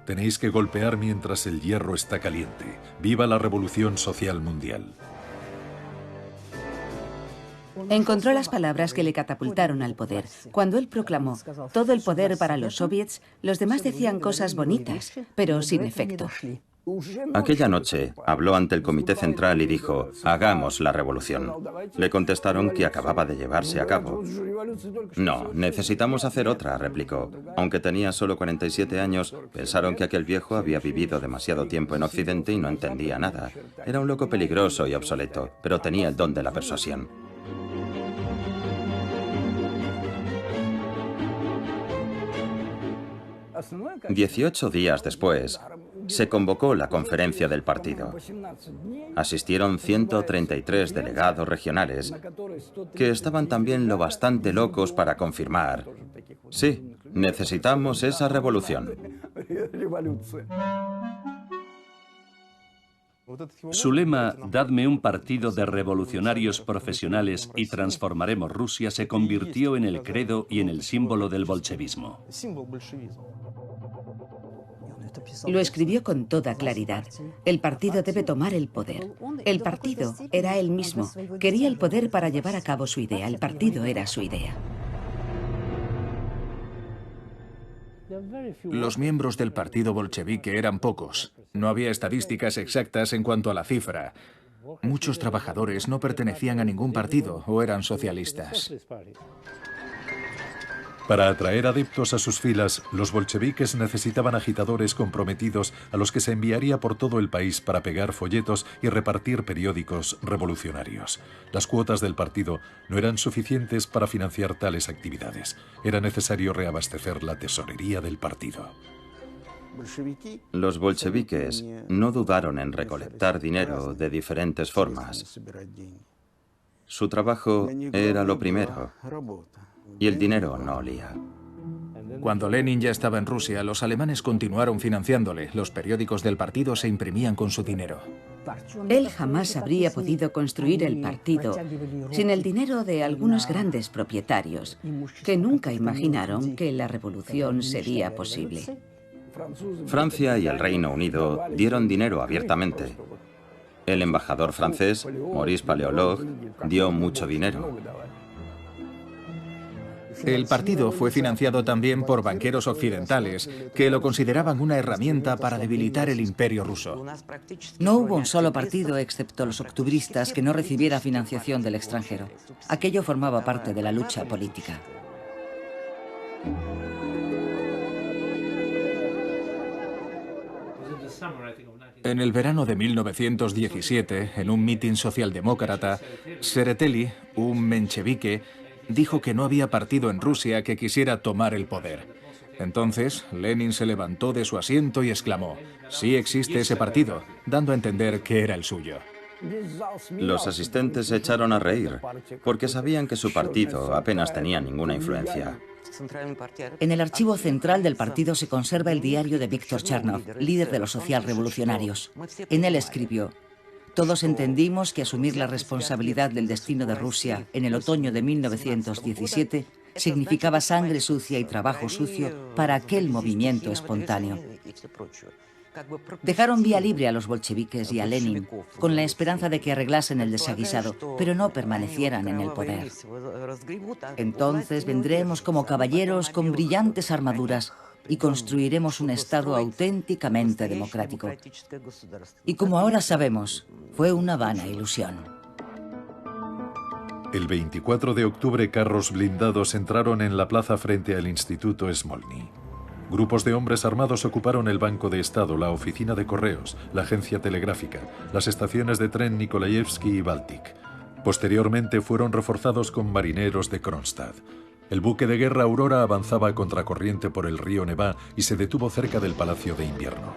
Speaker 1: Tenéis que golpear mientras el hierro está caliente. ¡Viva la revolución social mundial!
Speaker 5: Encontró las palabras que le catapultaron al poder. Cuando él proclamó todo el poder para los soviets, los demás decían cosas bonitas, pero sin efecto.
Speaker 2: Aquella noche habló ante el Comité Central y dijo: «Hagamos la revolución». Le contestaron que acababa de llevarse a cabo. «No, necesitamos hacer otra», replicó. Aunque tenía solo 47 años, pensaron que aquel viejo había vivido demasiado tiempo en Occidente y no entendía nada. Era un loco peligroso y obsoleto, pero tenía el don de la persuasión. «18 días después, se convocó la conferencia del partido. Asistieron 133 delegados regionales, que estaban también lo bastante locos para confirmar: «Sí, necesitamos esa revolución».
Speaker 3: Su lema, «Dadme un partido de revolucionarios profesionales y transformaremos Rusia», se convirtió en el credo y en el símbolo del bolchevismo.
Speaker 5: Lo escribió con toda claridad. El partido debe tomar el poder. El partido era él mismo. Quería el poder para llevar a cabo su idea. El partido era su idea.
Speaker 4: Los miembros del partido bolchevique eran pocos. No había estadísticas exactas en cuanto a la cifra. Muchos trabajadores no pertenecían a ningún partido o eran socialistas.
Speaker 1: Para atraer adeptos a sus filas, los bolcheviques necesitaban agitadores comprometidos a los que se enviaría por todo el país para pegar folletos y repartir periódicos revolucionarios. Las cuotas del partido no eran suficientes para financiar tales actividades. Era necesario reabastecer la tesorería del partido.
Speaker 2: Los bolcheviques no dudaron en recolectar dinero de diferentes formas. Su trabajo era lo primero. Y el dinero no olía.
Speaker 4: Cuando Lenin ya estaba en Rusia, los alemanes continuaron financiándole. Los periódicos del partido se imprimían con su dinero.
Speaker 5: Él jamás habría podido construir el partido sin el dinero de algunos grandes propietarios que nunca imaginaron que la revolución sería posible.
Speaker 2: Francia y el Reino Unido dieron dinero abiertamente. El embajador francés, Maurice Paléologue, dio mucho dinero.
Speaker 4: El partido fue financiado también por banqueros occidentales que lo consideraban una herramienta para debilitar el imperio ruso.
Speaker 6: No hubo un solo partido, excepto los octubristas, que no recibiera financiación del extranjero. Aquello formaba parte de la lucha política.
Speaker 4: En el verano de 1917, en un mitin socialdemócrata, Tsereteli, un menchevique, dijo que no había partido en Rusia que quisiera tomar el poder. Entonces, Lenin se levantó de su asiento y exclamó: «Sí existe ese partido», dando a entender que era el suyo.
Speaker 2: Los asistentes se echaron a reír, porque sabían que su partido apenas tenía ninguna influencia.
Speaker 6: En el archivo central del partido se conserva el diario de Víctor Chernov, líder de los socialrevolucionarios. En él escribió: «Todos entendimos que asumir la responsabilidad del destino de Rusia en el otoño de 1917 significaba sangre sucia y trabajo sucio para aquel movimiento espontáneo». Dejaron vía libre a los bolcheviques y a Lenin con la esperanza de que arreglasen el desaguisado, pero no permanecieran en el poder. Entonces vendremos como caballeros con brillantes armaduras y construiremos un Estado auténticamente democrático. Y como ahora sabemos, fue una vana ilusión.
Speaker 1: El 24 de octubre, carros blindados entraron en la plaza frente al Instituto Smolny. Grupos de hombres armados ocuparon el Banco de Estado, la oficina de correos, la agencia telegráfica, las estaciones de tren Nikolayevsky y Baltic. Posteriormente fueron reforzados con marineros de Kronstadt. El buque de guerra Aurora avanzaba a contracorriente por el río Nevá y se detuvo cerca del Palacio de Invierno.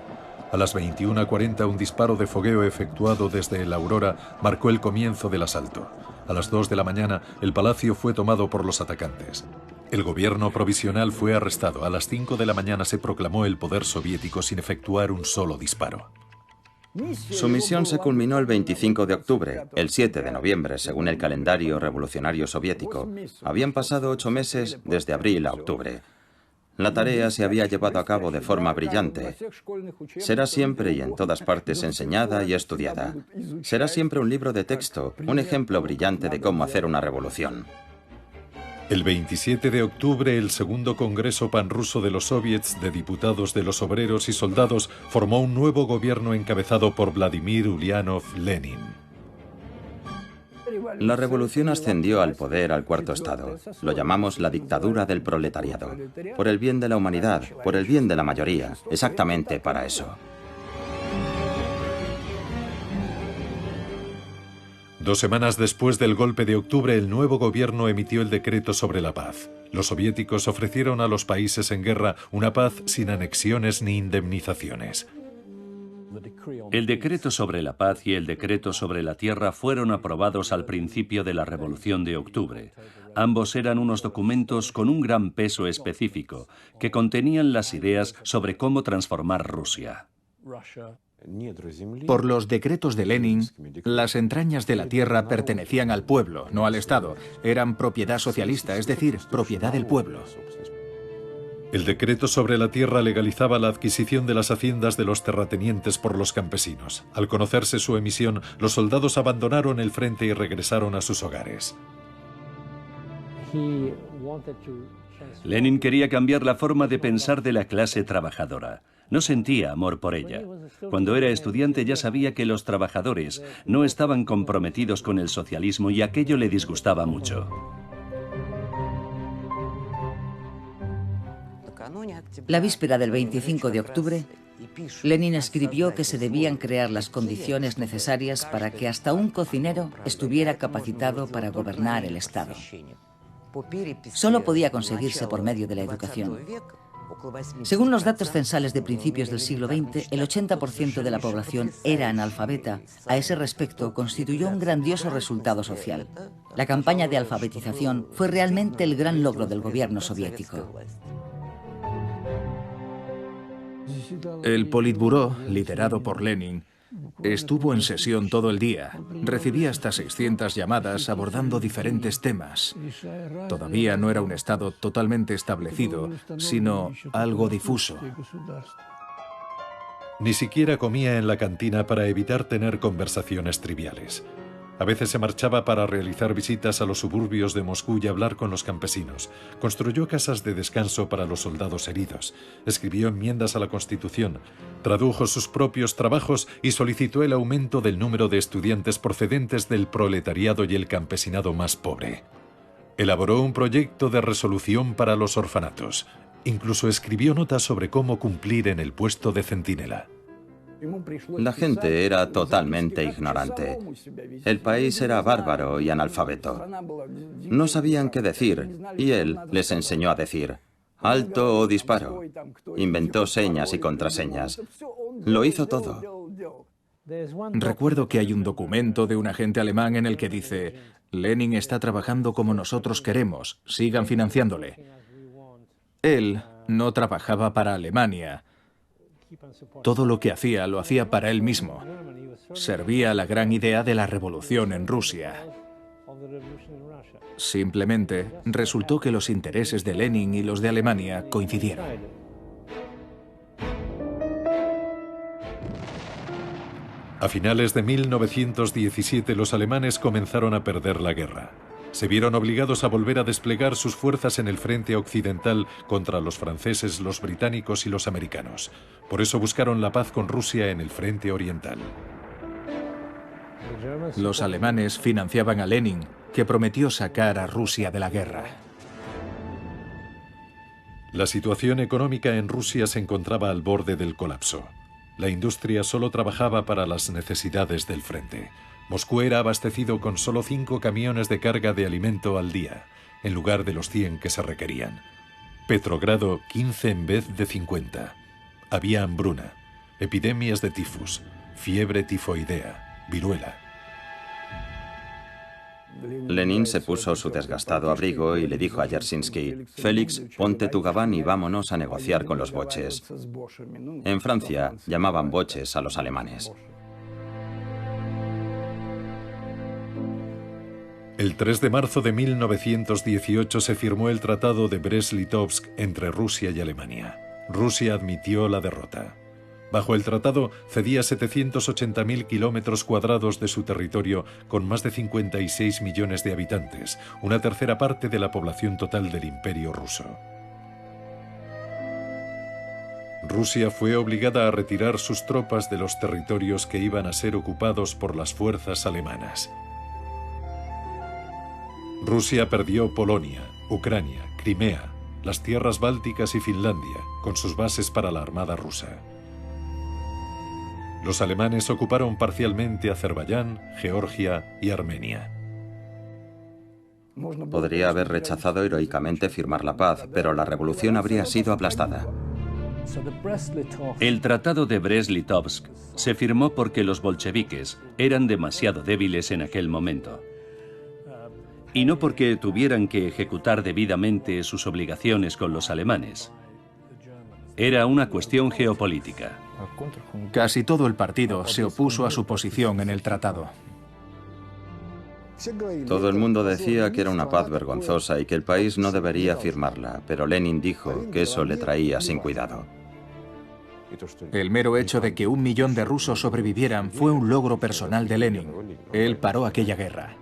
Speaker 1: A las 21:40 un disparo de fogueo efectuado desde el Aurora marcó el comienzo del asalto. A las 2 de la mañana el palacio fue tomado por los atacantes. El gobierno provisional fue arrestado. A las 5 de la mañana se proclamó el poder soviético sin efectuar un solo disparo.
Speaker 2: Su misión se culminó el 25 de octubre. El 7 de noviembre, según el calendario revolucionario soviético, habían pasado 8 meses desde abril a octubre. La tarea se había llevado a cabo de forma brillante. Será siempre y en todas partes enseñada y estudiada. Será siempre un libro de texto, un ejemplo brillante de cómo hacer una revolución.
Speaker 1: El 27 de octubre, el segundo Congreso Panruso de los Soviets de Diputados de los Obreros y Soldados formó un nuevo gobierno encabezado por Vladimir Ulyanov Lenin.
Speaker 2: La revolución ascendió al poder al cuarto estado. Lo llamamos la dictadura del proletariado. Por el bien de la humanidad, por el bien de la mayoría, exactamente para eso.
Speaker 1: 2 semanas después del golpe de octubre, el nuevo gobierno emitió el decreto sobre la paz. Los soviéticos ofrecieron a los países en guerra una paz sin anexiones ni indemnizaciones.
Speaker 3: El decreto sobre la paz y el decreto sobre la tierra fueron aprobados al principio de la Revolución de Octubre. Ambos eran unos documentos con un gran peso específico, que contenían las ideas sobre cómo transformar Rusia.
Speaker 4: Por los decretos de Lenin, las entrañas de la tierra pertenecían al pueblo, no al Estado. Eran propiedad socialista, es decir, propiedad del pueblo.
Speaker 1: El decreto sobre la tierra legalizaba la adquisición de las haciendas de los terratenientes por los campesinos. Al conocerse su emisión, los soldados abandonaron el frente y regresaron a sus hogares.
Speaker 3: Lenin quería cambiar la forma de pensar de la clase trabajadora. No sentía amor por ella. Cuando era estudiante ya sabía que los trabajadores no estaban comprometidos con el socialismo y aquello le disgustaba mucho.
Speaker 6: La víspera del 25 de octubre, Lenin escribió que se debían crear las condiciones necesarias para que hasta un cocinero estuviera capacitado para gobernar el Estado. Solo podía conseguirse por medio de la educación. Según los datos censales de principios del siglo XX, el 80% de la población era analfabeta. A ese respecto, constituyó un grandioso resultado social. La campaña de alfabetización fue realmente el gran logro del gobierno soviético.
Speaker 4: El Politburó, liderado por Lenin, estuvo en sesión todo el día. Recibía hasta 600 llamadas abordando diferentes temas. Todavía no era un Estado totalmente establecido, sino algo difuso.
Speaker 1: Ni siquiera comía en la cantina para evitar tener conversaciones triviales. A veces se marchaba para realizar visitas a los suburbios de Moscú y hablar con los campesinos. Construyó casas de descanso para los soldados heridos. Escribió enmiendas a la Constitución. Tradujo sus propios trabajos y solicitó el aumento del número de estudiantes procedentes del proletariado y el campesinado más pobre. Elaboró un proyecto de resolución para los orfanatos. Incluso escribió notas sobre cómo cumplir en el puesto de centinela.
Speaker 2: La gente era totalmente ignorante. El país era bárbaro y analfabeto. No sabían qué decir, y él les enseñó a decir alto o disparo. Inventó señas y contraseñas. Lo hizo todo.
Speaker 4: Recuerdo que hay un documento de un agente alemán en el que dice: Lenin está trabajando como nosotros queremos, sigan financiándole. Él no trabajaba para Alemania. Todo lo que hacía lo hacía para él mismo. Servía a la gran idea de la revolución en Rusia. Simplemente resultó que los intereses de Lenin y los de Alemania coincidieron.
Speaker 1: A finales de 1917 los alemanes comenzaron a perder la guerra. Se vieron obligados a volver a desplegar sus fuerzas en el frente occidental contra los franceses, los británicos y los americanos. Por eso buscaron la paz con Rusia en el frente oriental.
Speaker 4: Los alemanes financiaban a Lenin, que prometió sacar a Rusia de la guerra.
Speaker 1: La situación económica en Rusia se encontraba al borde del colapso. La industria solo trabajaba para las necesidades del frente. Moscú era abastecido con solo 5 camiones de carga de alimento al día, en lugar de los 100 que se requerían. Petrogrado, 15 en vez de 50. Había hambruna, epidemias de tifus, fiebre tifoidea, viruela.
Speaker 2: Lenin se puso su desgastado abrigo y le dijo a Yersinsky: Félix, ponte tu gabán y vámonos a negociar con los boches. En Francia llamaban boches a los alemanes.
Speaker 1: El 3 de marzo de 1918 se firmó el Tratado de Brest-Litovsk entre Rusia y Alemania. Rusia admitió la derrota. Bajo el tratado cedía 780.000 kilómetros cuadrados de su territorio con más de 56 millones de habitantes, una tercera parte de la población total del Imperio ruso. Rusia fue obligada a retirar sus tropas de los territorios que iban a ser ocupados por las fuerzas alemanas. Rusia perdió Polonia, Ucrania, Crimea, las tierras bálticas y Finlandia, con sus bases para la armada rusa. Los alemanes ocuparon parcialmente Azerbaiyán, Georgia y Armenia.
Speaker 2: Podría haber rechazado heroicamente firmar la paz, pero la revolución habría sido aplastada.
Speaker 3: El Tratado de Brest-Litovsk se firmó porque los bolcheviques eran demasiado débiles en aquel momento. Y no porque tuvieran que ejecutar debidamente sus obligaciones con los alemanes. Era una cuestión geopolítica.
Speaker 4: Casi todo el partido se opuso a su posición en el tratado.
Speaker 2: Todo el mundo decía que era una paz vergonzosa y que el país no debería firmarla, pero Lenin dijo que eso le traía sin cuidado.
Speaker 4: El mero hecho de que 1 millón de rusos sobrevivieran fue un logro personal de Lenin. Él paró aquella guerra.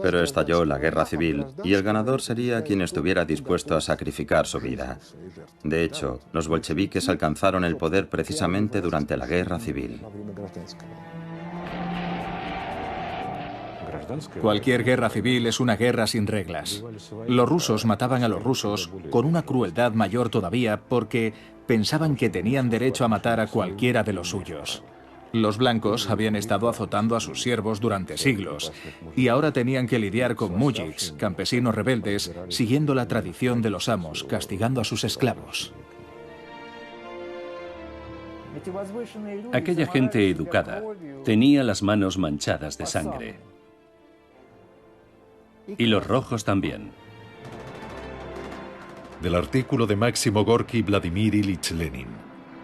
Speaker 2: Pero estalló la guerra civil y el ganador sería quien estuviera dispuesto a sacrificar su vida. De hecho, los bolcheviques alcanzaron el poder precisamente durante la guerra civil.
Speaker 4: Cualquier guerra civil es una guerra sin reglas. Los rusos mataban a los rusos con una crueldad mayor todavía porque pensaban que tenían derecho a matar a cualquiera de los suyos. Los blancos habían estado azotando a sus siervos durante siglos y ahora tenían que lidiar con mujiks, campesinos rebeldes, siguiendo la tradición de los amos, castigando a sus esclavos.
Speaker 3: Aquella gente educada tenía las manos manchadas de sangre. Y los rojos también.
Speaker 1: Del artículo de Máximo Gorki y Vladimir Ilich Lenin.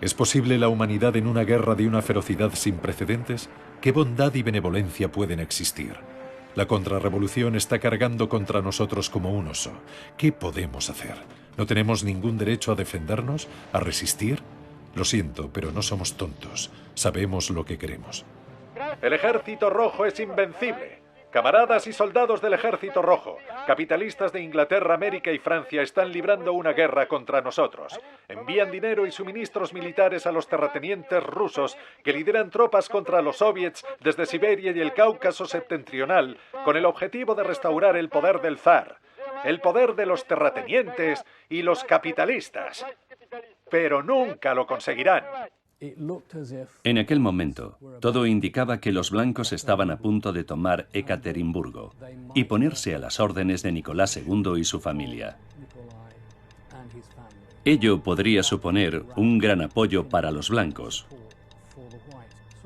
Speaker 1: ¿Es posible la humanidad en una guerra de una ferocidad sin precedentes? ¿Qué bondad y benevolencia pueden existir? La contrarrevolución está cargando contra nosotros como un oso. ¿Qué podemos hacer? ¿No tenemos ningún derecho a defendernos? ¿A resistir? Lo siento, pero no somos tontos. Sabemos lo que queremos. El ejército rojo es invencible. Camaradas y soldados del Ejército Rojo, capitalistas de Inglaterra, América y Francia están librando una guerra contra nosotros. Envían dinero y suministros militares a los terratenientes rusos que lideran tropas contra los soviets desde Siberia y el Cáucaso septentrional con el objetivo de restaurar el poder del zar, el poder de los terratenientes y los capitalistas. Pero nunca lo conseguirán.
Speaker 3: En aquel momento, todo indicaba que los blancos estaban a punto de tomar Ekaterimburgo y ponerse a las órdenes de Nicolás II y su familia. Ello podría suponer un gran apoyo para los blancos.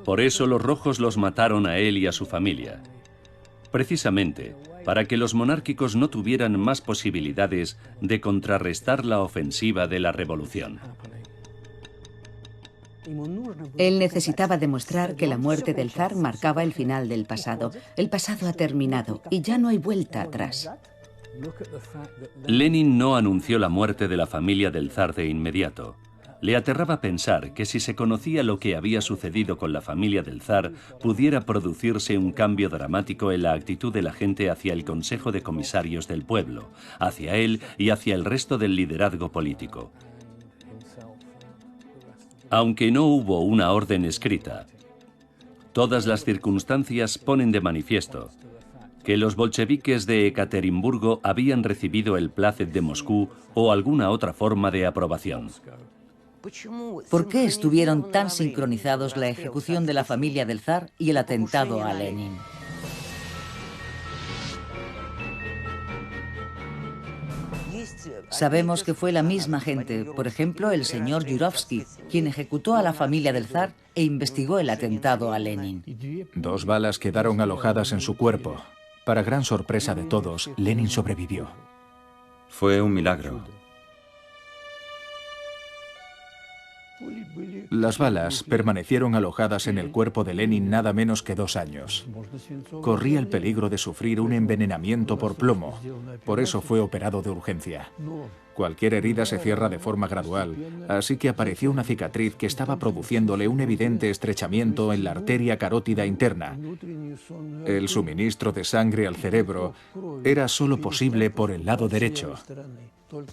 Speaker 3: Por eso los rojos los mataron a él y a su familia, precisamente para que los monárquicos no tuvieran más posibilidades de contrarrestar la ofensiva de la revolución.
Speaker 5: Él necesitaba demostrar que la muerte del zar marcaba el final del pasado. El pasado ha terminado y ya no hay vuelta atrás.
Speaker 3: Lenin no anunció la muerte de la familia del zar de inmediato. Le aterraba pensar que si se conocía lo que había sucedido con la familia del zar, pudiera producirse un cambio dramático en la actitud de la gente hacia el Consejo de Comisarios del Pueblo, hacia él y hacia el resto del liderazgo político. Aunque no hubo una orden escrita, todas las circunstancias ponen de manifiesto que los bolcheviques de Ekaterimburgo habían recibido el plácet de Moscú o alguna otra forma de aprobación.
Speaker 6: ¿Por qué estuvieron tan sincronizados la ejecución de la familia del zar y el atentado a Lenin? Sabemos que fue la misma gente, por ejemplo, el señor Yurovsky, quien ejecutó a la familia del zar e investigó el atentado a Lenin.
Speaker 4: 2 balas quedaron alojadas en su cuerpo. Para gran sorpresa de todos, Lenin sobrevivió.
Speaker 2: Fue un milagro.
Speaker 4: Las balas permanecieron alojadas en el cuerpo de Lenin nada menos que 2 años. Corría el peligro de sufrir un envenenamiento por plomo. Por eso fue operado de urgencia. Cualquier herida se cierra de forma gradual, así que apareció una cicatriz que estaba produciéndole un evidente estrechamiento en la arteria carótida interna. El suministro de sangre al cerebro era solo posible por el lado derecho.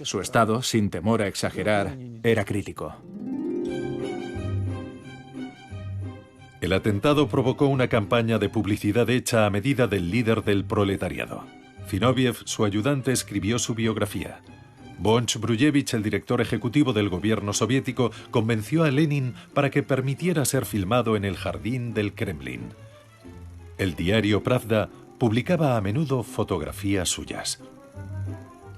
Speaker 4: Su estado, sin temor a exagerar, era crítico.
Speaker 1: El atentado provocó una campaña de publicidad hecha a medida del líder del proletariado. Zinoviev, su ayudante, escribió su biografía. Bonch Brujevich, el director ejecutivo del gobierno soviético, convenció a Lenin para que permitiera ser filmado en el jardín del Kremlin. El diario Pravda publicaba a menudo fotografías suyas.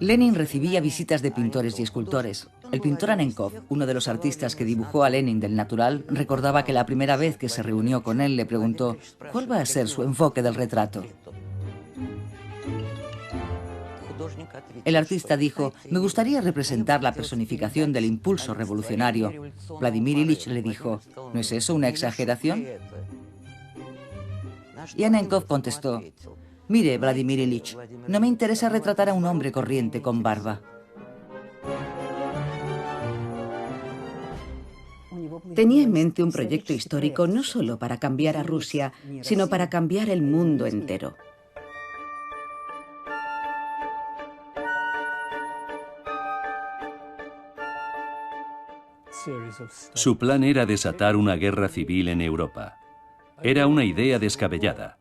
Speaker 6: Lenin recibía visitas de pintores y escultores. El pintor Anenkov, uno de los artistas que dibujó a Lenin del natural, recordaba que la primera vez que se reunió con él le preguntó ¿cuál va a ser su enfoque del retrato? El artista dijo, me gustaría representar la personificación del impulso revolucionario. Vladimir Ilich le dijo, ¿no es eso una exageración? Y Anenkov contestó: mire, Vladimir Ilich, no me interesa retratar a un hombre corriente con barba.
Speaker 5: Tenía en mente un proyecto histórico no solo para cambiar a Rusia, sino para cambiar el mundo entero.
Speaker 3: Su plan era desatar una guerra civil en Europa. Era una idea descabellada.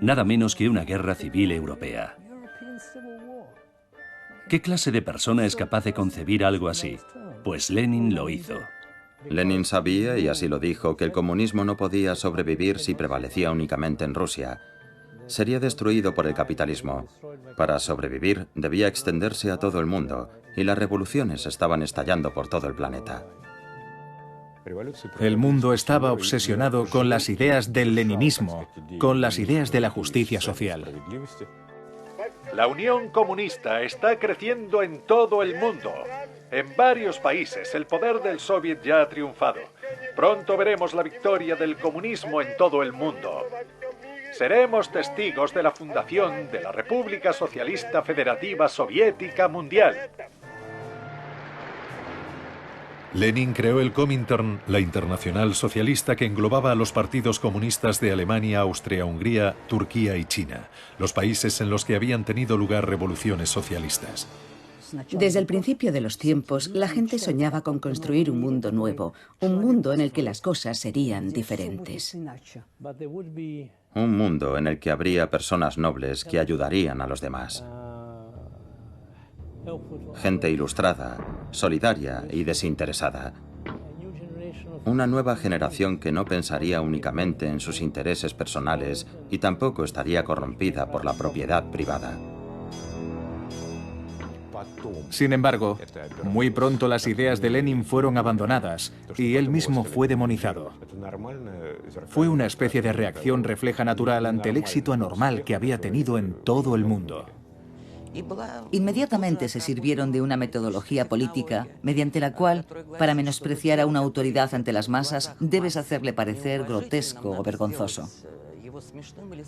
Speaker 3: Nada menos que una guerra civil europea. ¿Qué clase de persona es capaz de concebir algo así? Pues Lenin lo hizo.
Speaker 2: Lenin sabía, y así lo dijo, que el comunismo no podía sobrevivir si prevalecía únicamente en Rusia. Sería destruido por el capitalismo. Para sobrevivir, debía extenderse a todo el mundo, y las revoluciones estaban estallando por todo el planeta.
Speaker 4: El mundo estaba obsesionado con las ideas del leninismo, con las ideas de la justicia social.
Speaker 1: La Unión Comunista está creciendo en todo el mundo. En varios países el poder del Soviet ya ha triunfado. Pronto veremos la victoria del comunismo en todo el mundo. Seremos testigos de la fundación de la República Socialista Federativa Soviética Mundial. Lenin creó el Comintern, la internacional socialista que englobaba a los partidos comunistas de Alemania, Austria-Hungría, Turquía y China, los países en los que habían tenido lugar revoluciones socialistas.
Speaker 5: Desde el principio de los tiempos, la gente soñaba con construir un mundo nuevo, un mundo en el que las cosas serían diferentes.
Speaker 2: Un mundo en el que habría personas nobles que ayudarían a los demás. Gente ilustrada, solidaria y desinteresada. Una nueva generación que no pensaría únicamente en sus intereses personales y tampoco estaría corrompida por la propiedad privada.
Speaker 4: Sin embargo, muy pronto las ideas de Lenin fueron abandonadas y él mismo fue demonizado. Fue una especie de reacción refleja natural ante el éxito anormal que había tenido en todo el mundo.
Speaker 6: Inmediatamente se sirvieron de una metodología política mediante la cual, para menospreciar a una autoridad ante las masas, debes hacerle parecer grotesco o vergonzoso.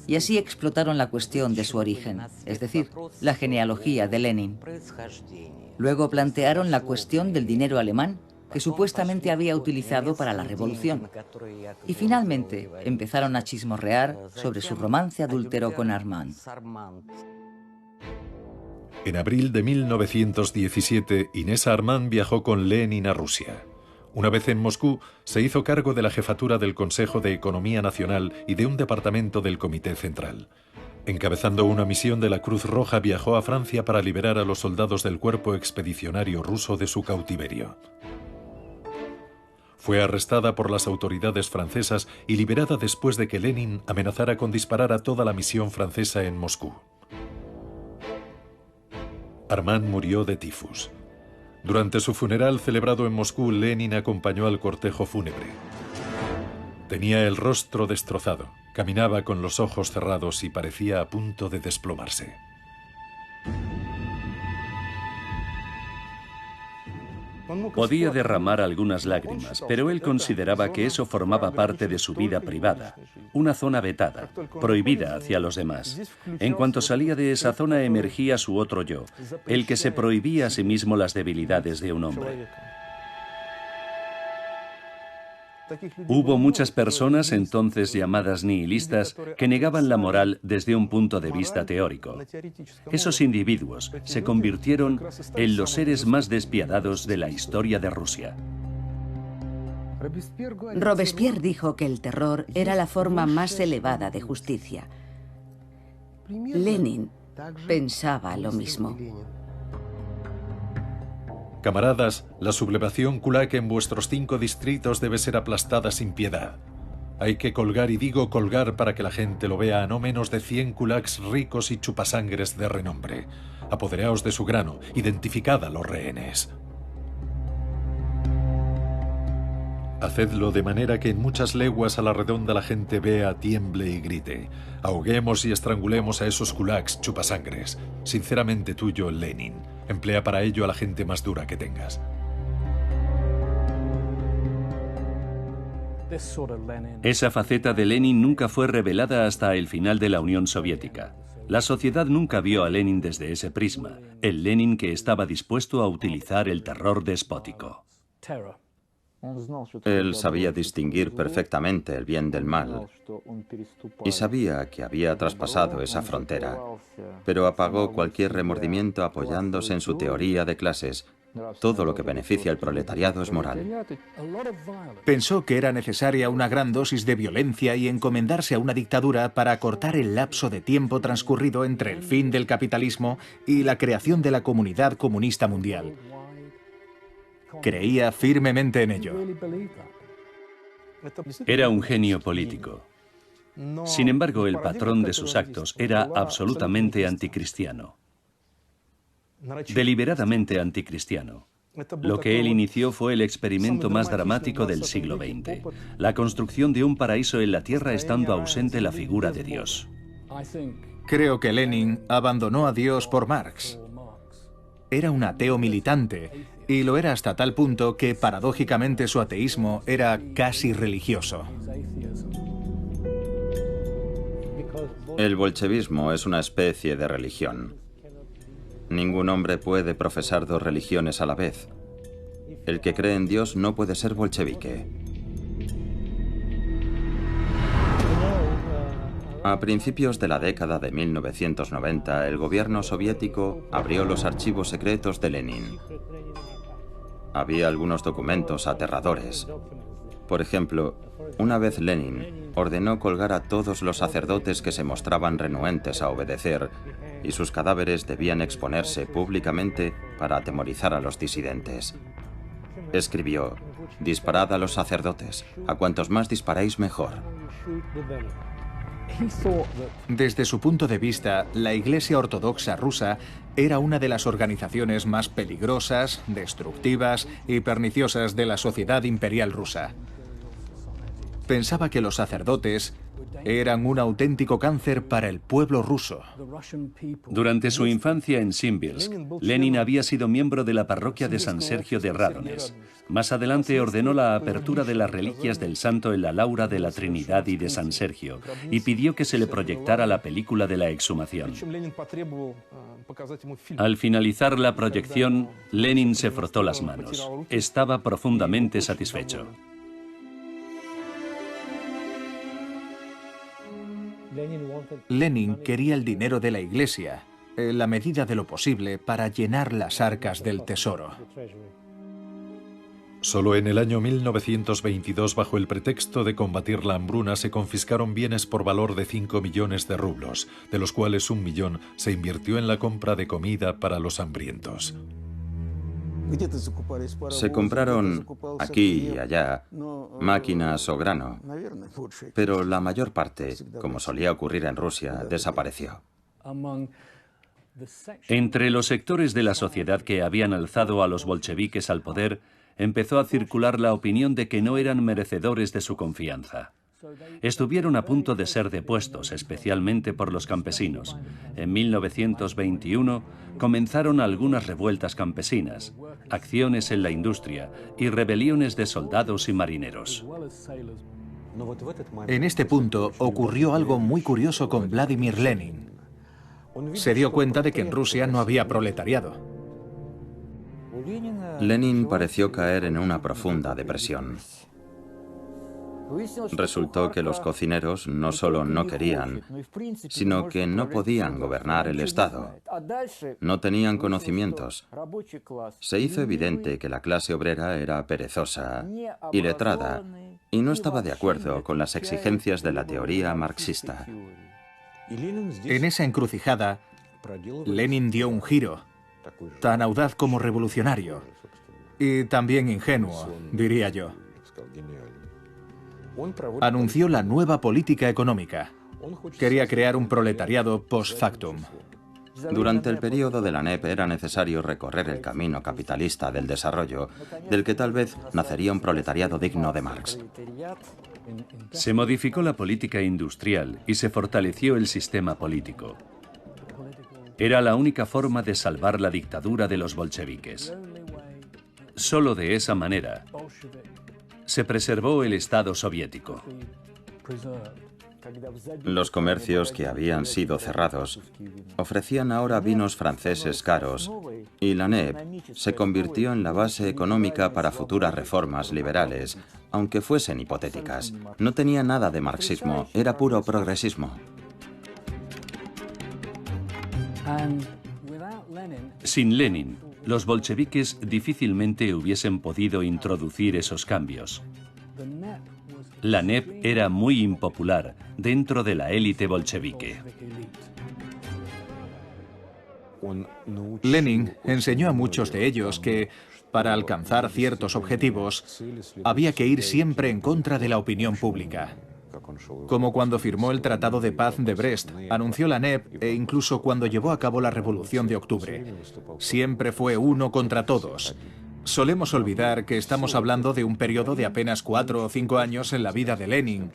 Speaker 6: Y así explotaron la cuestión de su origen, es decir, la genealogía de Lenin. Luego plantearon la cuestión del dinero alemán que supuestamente había utilizado para la revolución. Y finalmente empezaron a chismorrear sobre su romance adúltero con Armand.
Speaker 1: En abril de 1917, Inés Armand viajó con Lenin a Rusia. Una vez en Moscú, se hizo cargo de la jefatura del Consejo de Economía Nacional y de un departamento del Comité Central. Encabezando una misión de la Cruz Roja, viajó a Francia para liberar a los soldados del cuerpo expedicionario ruso de su cautiverio. Fue arrestada por las autoridades francesas y liberada después de que Lenin amenazara con disparar a toda la misión francesa en Moscú. Armand murió de tifus. Durante su funeral celebrado en Moscú, Lenin acompañó al cortejo fúnebre. Tenía el rostro destrozado, caminaba con los ojos cerrados y parecía a punto de desplomarse.
Speaker 3: Podía derramar algunas lágrimas, pero él consideraba que eso formaba parte de su vida privada, una zona vetada, prohibida hacia los demás. En cuanto salía de esa zona emergía su otro yo, el que se prohibía a sí mismo las debilidades de un hombre. Hubo muchas personas, entonces llamadas nihilistas, que negaban la moral desde un punto de vista teórico. Esos individuos se convirtieron en los seres más despiadados de la historia de Rusia.
Speaker 5: Robespierre dijo que el terror era la forma más elevada de justicia. Lenin pensaba lo mismo.
Speaker 1: Camaradas, la sublevación kulak en vuestros 5 distritos debe ser aplastada sin piedad. Hay que colgar, y digo colgar para que la gente lo vea, a no menos de 100 kulaks ricos y chupasangres de renombre. Apoderaos de su grano, identificad a los rehenes. Hacedlo de manera que en muchas leguas a la redonda la gente vea, tiemble y grite. Ahoguemos y estrangulemos a esos kulaks chupasangres. Sinceramente tuyo, Lenin. Emplea para ello a la gente más dura que tengas.
Speaker 3: Esa faceta de Lenin nunca fue revelada hasta el final de la Unión Soviética. La sociedad nunca vio a Lenin desde ese prisma, el Lenin que estaba dispuesto a utilizar el terror despótico.
Speaker 2: Él sabía distinguir perfectamente el bien del mal y sabía que había traspasado esa frontera, pero apagó cualquier remordimiento apoyándose en su teoría de clases. Todo lo que beneficia al proletariado es moral.
Speaker 4: Pensó que era necesaria una gran dosis de violencia y encomendarse a una dictadura para acortar el lapso de tiempo transcurrido entre el fin del capitalismo y la creación de la comunidad comunista mundial. Creía firmemente en ello.
Speaker 3: Era un genio político. Sin embargo, el patrón de sus actos era absolutamente anticristiano. Deliberadamente anticristiano. Lo que él inició fue el experimento más dramático del siglo XX, la construcción de un paraíso en la tierra estando ausente la figura de Dios.
Speaker 4: Creo que Lenin abandonó a Dios por Marx. Era un ateo militante, y lo era hasta tal punto que paradójicamente su ateísmo era casi religioso.
Speaker 2: El bolchevismo es una especie de religión. Ningún hombre puede profesar dos religiones a la vez. El que cree en Dios no puede ser bolchevique. A principios de la década de 1990, el gobierno soviético abrió los archivos secretos de Lenin. Había algunos documentos aterradores. Por ejemplo, una vez Lenin ordenó colgar a todos los sacerdotes que se mostraban renuentes a obedecer, y sus cadáveres debían exponerse públicamente para atemorizar a los disidentes. Escribió: «Disparad a los sacerdotes, a cuantos más disparéis mejor».
Speaker 4: Desde su punto de vista, la Iglesia Ortodoxa rusa era una de las organizaciones más peligrosas, destructivas y perniciosas de la sociedad imperial rusa. Pensaba que los sacerdotes eran un auténtico cáncer para el pueblo ruso.
Speaker 3: Durante su infancia en Simbirsk, Lenin había sido miembro de la parroquia de San Sergio de Radones. Más adelante ordenó la apertura de las reliquias del santo en la Laura de la Trinidad y de San Sergio y pidió que se le proyectara la película de la exhumación. Al finalizar la proyección, Lenin se frotó las manos. Estaba profundamente satisfecho.
Speaker 4: Lenin quería el dinero de la Iglesia, en la medida de lo posible, para llenar las arcas del tesoro.
Speaker 1: Solo en el año 1922, bajo el pretexto de combatir la hambruna, se confiscaron bienes por valor de 5 millones de rublos, de los cuales 1 millón se invirtió en la compra de comida para los hambrientos.
Speaker 2: Se compraron aquí y allá máquinas o grano, pero la mayor parte, como solía ocurrir en Rusia, desapareció.
Speaker 3: Entre los sectores de la sociedad que habían alzado a los bolcheviques al poder, empezó a circular la opinión de que no eran merecedores de su confianza. Estuvieron a punto de ser depuestos, especialmente por los campesinos. En 1921 comenzaron algunas revueltas campesinas, acciones en la industria y rebeliones de soldados y marineros.
Speaker 4: En este punto ocurrió algo muy curioso con Vladimir Lenin. Se dio cuenta de que en Rusia no había proletariado.
Speaker 2: Lenin pareció caer en una profunda depresión. Resultó que los cocineros no solo no querían, sino que no podían gobernar el Estado. No tenían conocimientos. Se hizo evidente que la clase obrera era perezosa, iletrada, y no estaba de acuerdo con las exigencias de la teoría marxista.
Speaker 4: En esa encrucijada, Lenin dio un giro, tan audaz como revolucionario, y también ingenuo, diría yo. Anunció la nueva política económica. Quería crear un proletariado post factum.
Speaker 2: Durante el periodo de la NEP era necesario recorrer el camino capitalista del desarrollo, del que tal vez nacería un proletariado digno de Marx.
Speaker 3: Se modificó la política industrial y se fortaleció el sistema político. Era la única forma de salvar la dictadura de los bolcheviques. Solo de esa manera se preservó el Estado soviético.
Speaker 2: Los comercios que habían sido cerrados ofrecían ahora vinos franceses caros y la NEP se convirtió en la base económica para futuras reformas liberales, aunque fuesen hipotéticas. No tenía nada de marxismo, era puro progresismo.
Speaker 3: Sin Lenin, los bolcheviques difícilmente hubiesen podido introducir esos cambios. La NEP era muy impopular dentro de la élite bolchevique.
Speaker 4: Lenin enseñó a muchos de ellos que, para alcanzar ciertos objetivos, había que ir siempre en contra de la opinión pública. Como cuando firmó el Tratado de Paz de Brest, anunció la NEP e incluso cuando llevó a cabo la Revolución de Octubre. Siempre fue uno contra todos. Solemos olvidar que estamos hablando de un periodo de apenas 4 o 5 años en la vida de Lenin.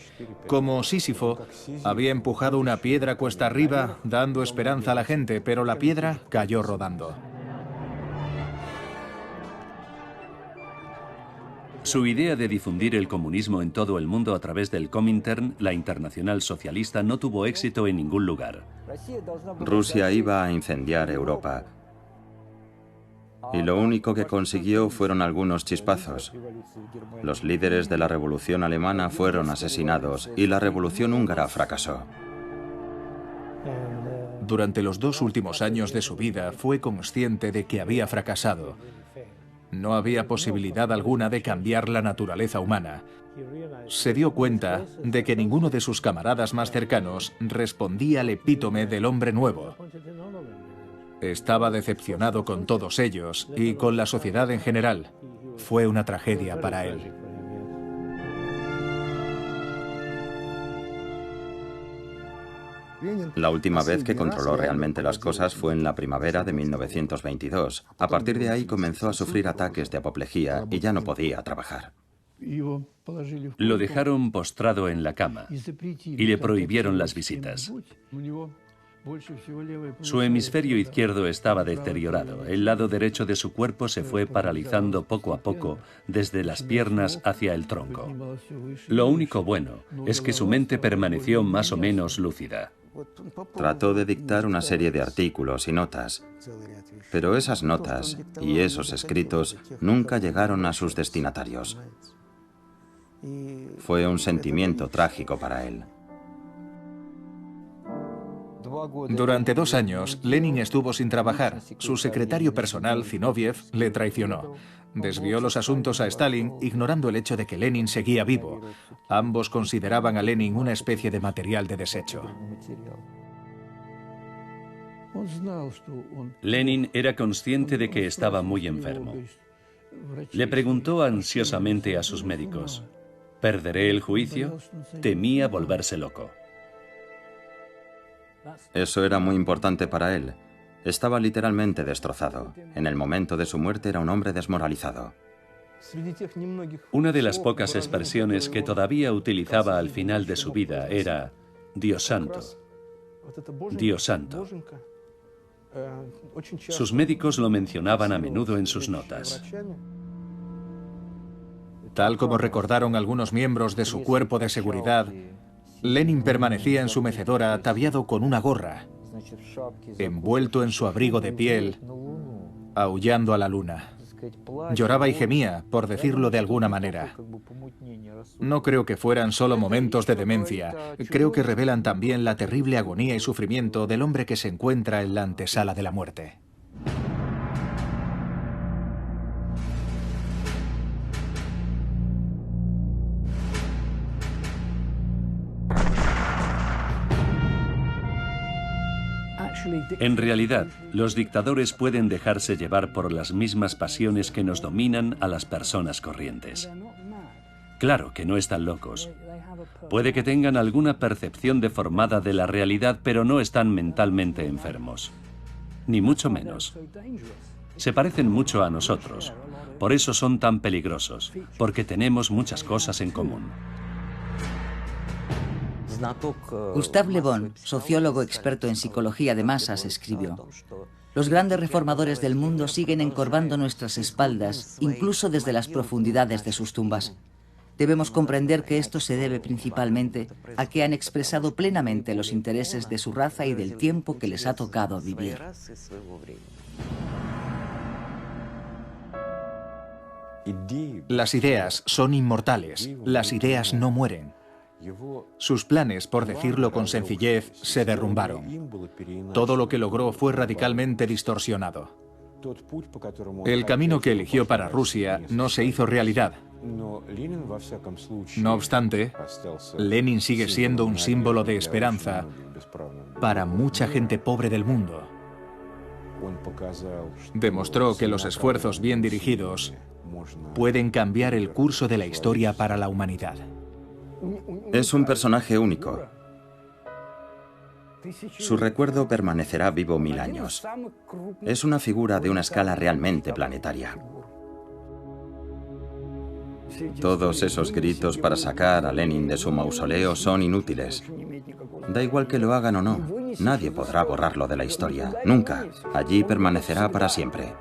Speaker 4: Como Sísifo, había empujado una piedra cuesta arriba, dando esperanza a la gente, pero la piedra cayó rodando.
Speaker 3: Su idea de difundir el comunismo en todo el mundo a través del Comintern, la Internacional Socialista, no tuvo éxito en ningún lugar.
Speaker 2: Rusia iba a incendiar Europa. Y lo único que consiguió fueron algunos chispazos. Los líderes de la Revolución Alemana fueron asesinados y la Revolución Húngara fracasó.
Speaker 4: Durante los 2 últimos años de su vida fue consciente de que había fracasado. No había posibilidad alguna de cambiar la naturaleza humana. Se dio cuenta de que ninguno de sus camaradas más cercanos respondía al epítome del hombre nuevo. Estaba decepcionado con todos ellos y con la sociedad en general. Fue una tragedia para él.
Speaker 2: La última vez que controló realmente las cosas fue en la primavera de 1922. A partir de ahí comenzó a sufrir ataques de apoplejía y ya no podía trabajar.
Speaker 3: Lo dejaron postrado en la cama y le prohibieron las visitas. Su hemisferio izquierdo estaba deteriorado. El lado derecho de su cuerpo se fue paralizando poco a poco desde las piernas hacia el tronco. Lo único bueno es que su mente permaneció más o menos lúcida.
Speaker 2: Trató de dictar una serie de artículos y notas, pero esas notas y esos escritos nunca llegaron a sus destinatarios. Fue un sentimiento trágico para él.
Speaker 4: Durante 2 años, Lenin estuvo sin trabajar. Su secretario personal, Zinoviev, le traicionó. Desvió los asuntos a Stalin, ignorando el hecho de que Lenin seguía vivo. Ambos consideraban a Lenin una especie de material de desecho.
Speaker 3: Lenin era consciente de que estaba muy enfermo. Le preguntó ansiosamente a sus médicos: ¿perderé el juicio? Temía volverse loco.
Speaker 2: Eso era muy importante para él. Estaba literalmente destrozado. En el momento de su muerte era un hombre desmoralizado.
Speaker 3: Una de las pocas expresiones que todavía utilizaba al final de su vida era «Dios santo, Dios santo». Sus médicos lo mencionaban a menudo en sus notas.
Speaker 4: Tal como recordaron algunos miembros de su cuerpo de seguridad, Lenin permanecía en su mecedora ataviado con una gorra, envuelto en su abrigo de piel, aullando a la luna. Lloraba y gemía, por decirlo de alguna manera. No creo que fueran solo momentos de demencia. Creo que revelan también la terrible agonía y sufrimiento del hombre que se encuentra en la antesala de la muerte.
Speaker 3: En realidad, los dictadores pueden dejarse llevar por las mismas pasiones que nos dominan a las personas corrientes. Claro que no están locos. Puede que tengan alguna percepción deformada de la realidad, pero no están mentalmente enfermos. Ni mucho menos. Se parecen mucho a nosotros. Por eso son tan peligrosos, porque tenemos muchas cosas en común.
Speaker 6: Gustave Le Bon, sociólogo experto en psicología de masas, escribió: «Los grandes reformadores del mundo siguen encorvando nuestras espaldas, incluso desde las profundidades de sus tumbas. Debemos comprender que esto se debe principalmente a que han expresado plenamente los intereses de su raza y del tiempo que les ha tocado vivir.
Speaker 4: Las ideas son inmortales, las ideas no mueren. Sus planes, por decirlo con sencillez, se derrumbaron. Todo lo que logró fue radicalmente distorsionado. El camino que eligió para Rusia no se hizo realidad. No obstante, Lenin sigue siendo un símbolo de esperanza para mucha gente pobre del mundo. Demostró que los esfuerzos bien dirigidos pueden cambiar el curso de la historia para la humanidad.
Speaker 2: Es un personaje único. Su recuerdo permanecerá vivo 1000 años. Es una figura de una escala realmente planetaria. Todos esos gritos para sacar a Lenin de su mausoleo son inútiles. Da igual que lo hagan o no, nadie podrá borrarlo de la historia. Nunca. Allí permanecerá para siempre.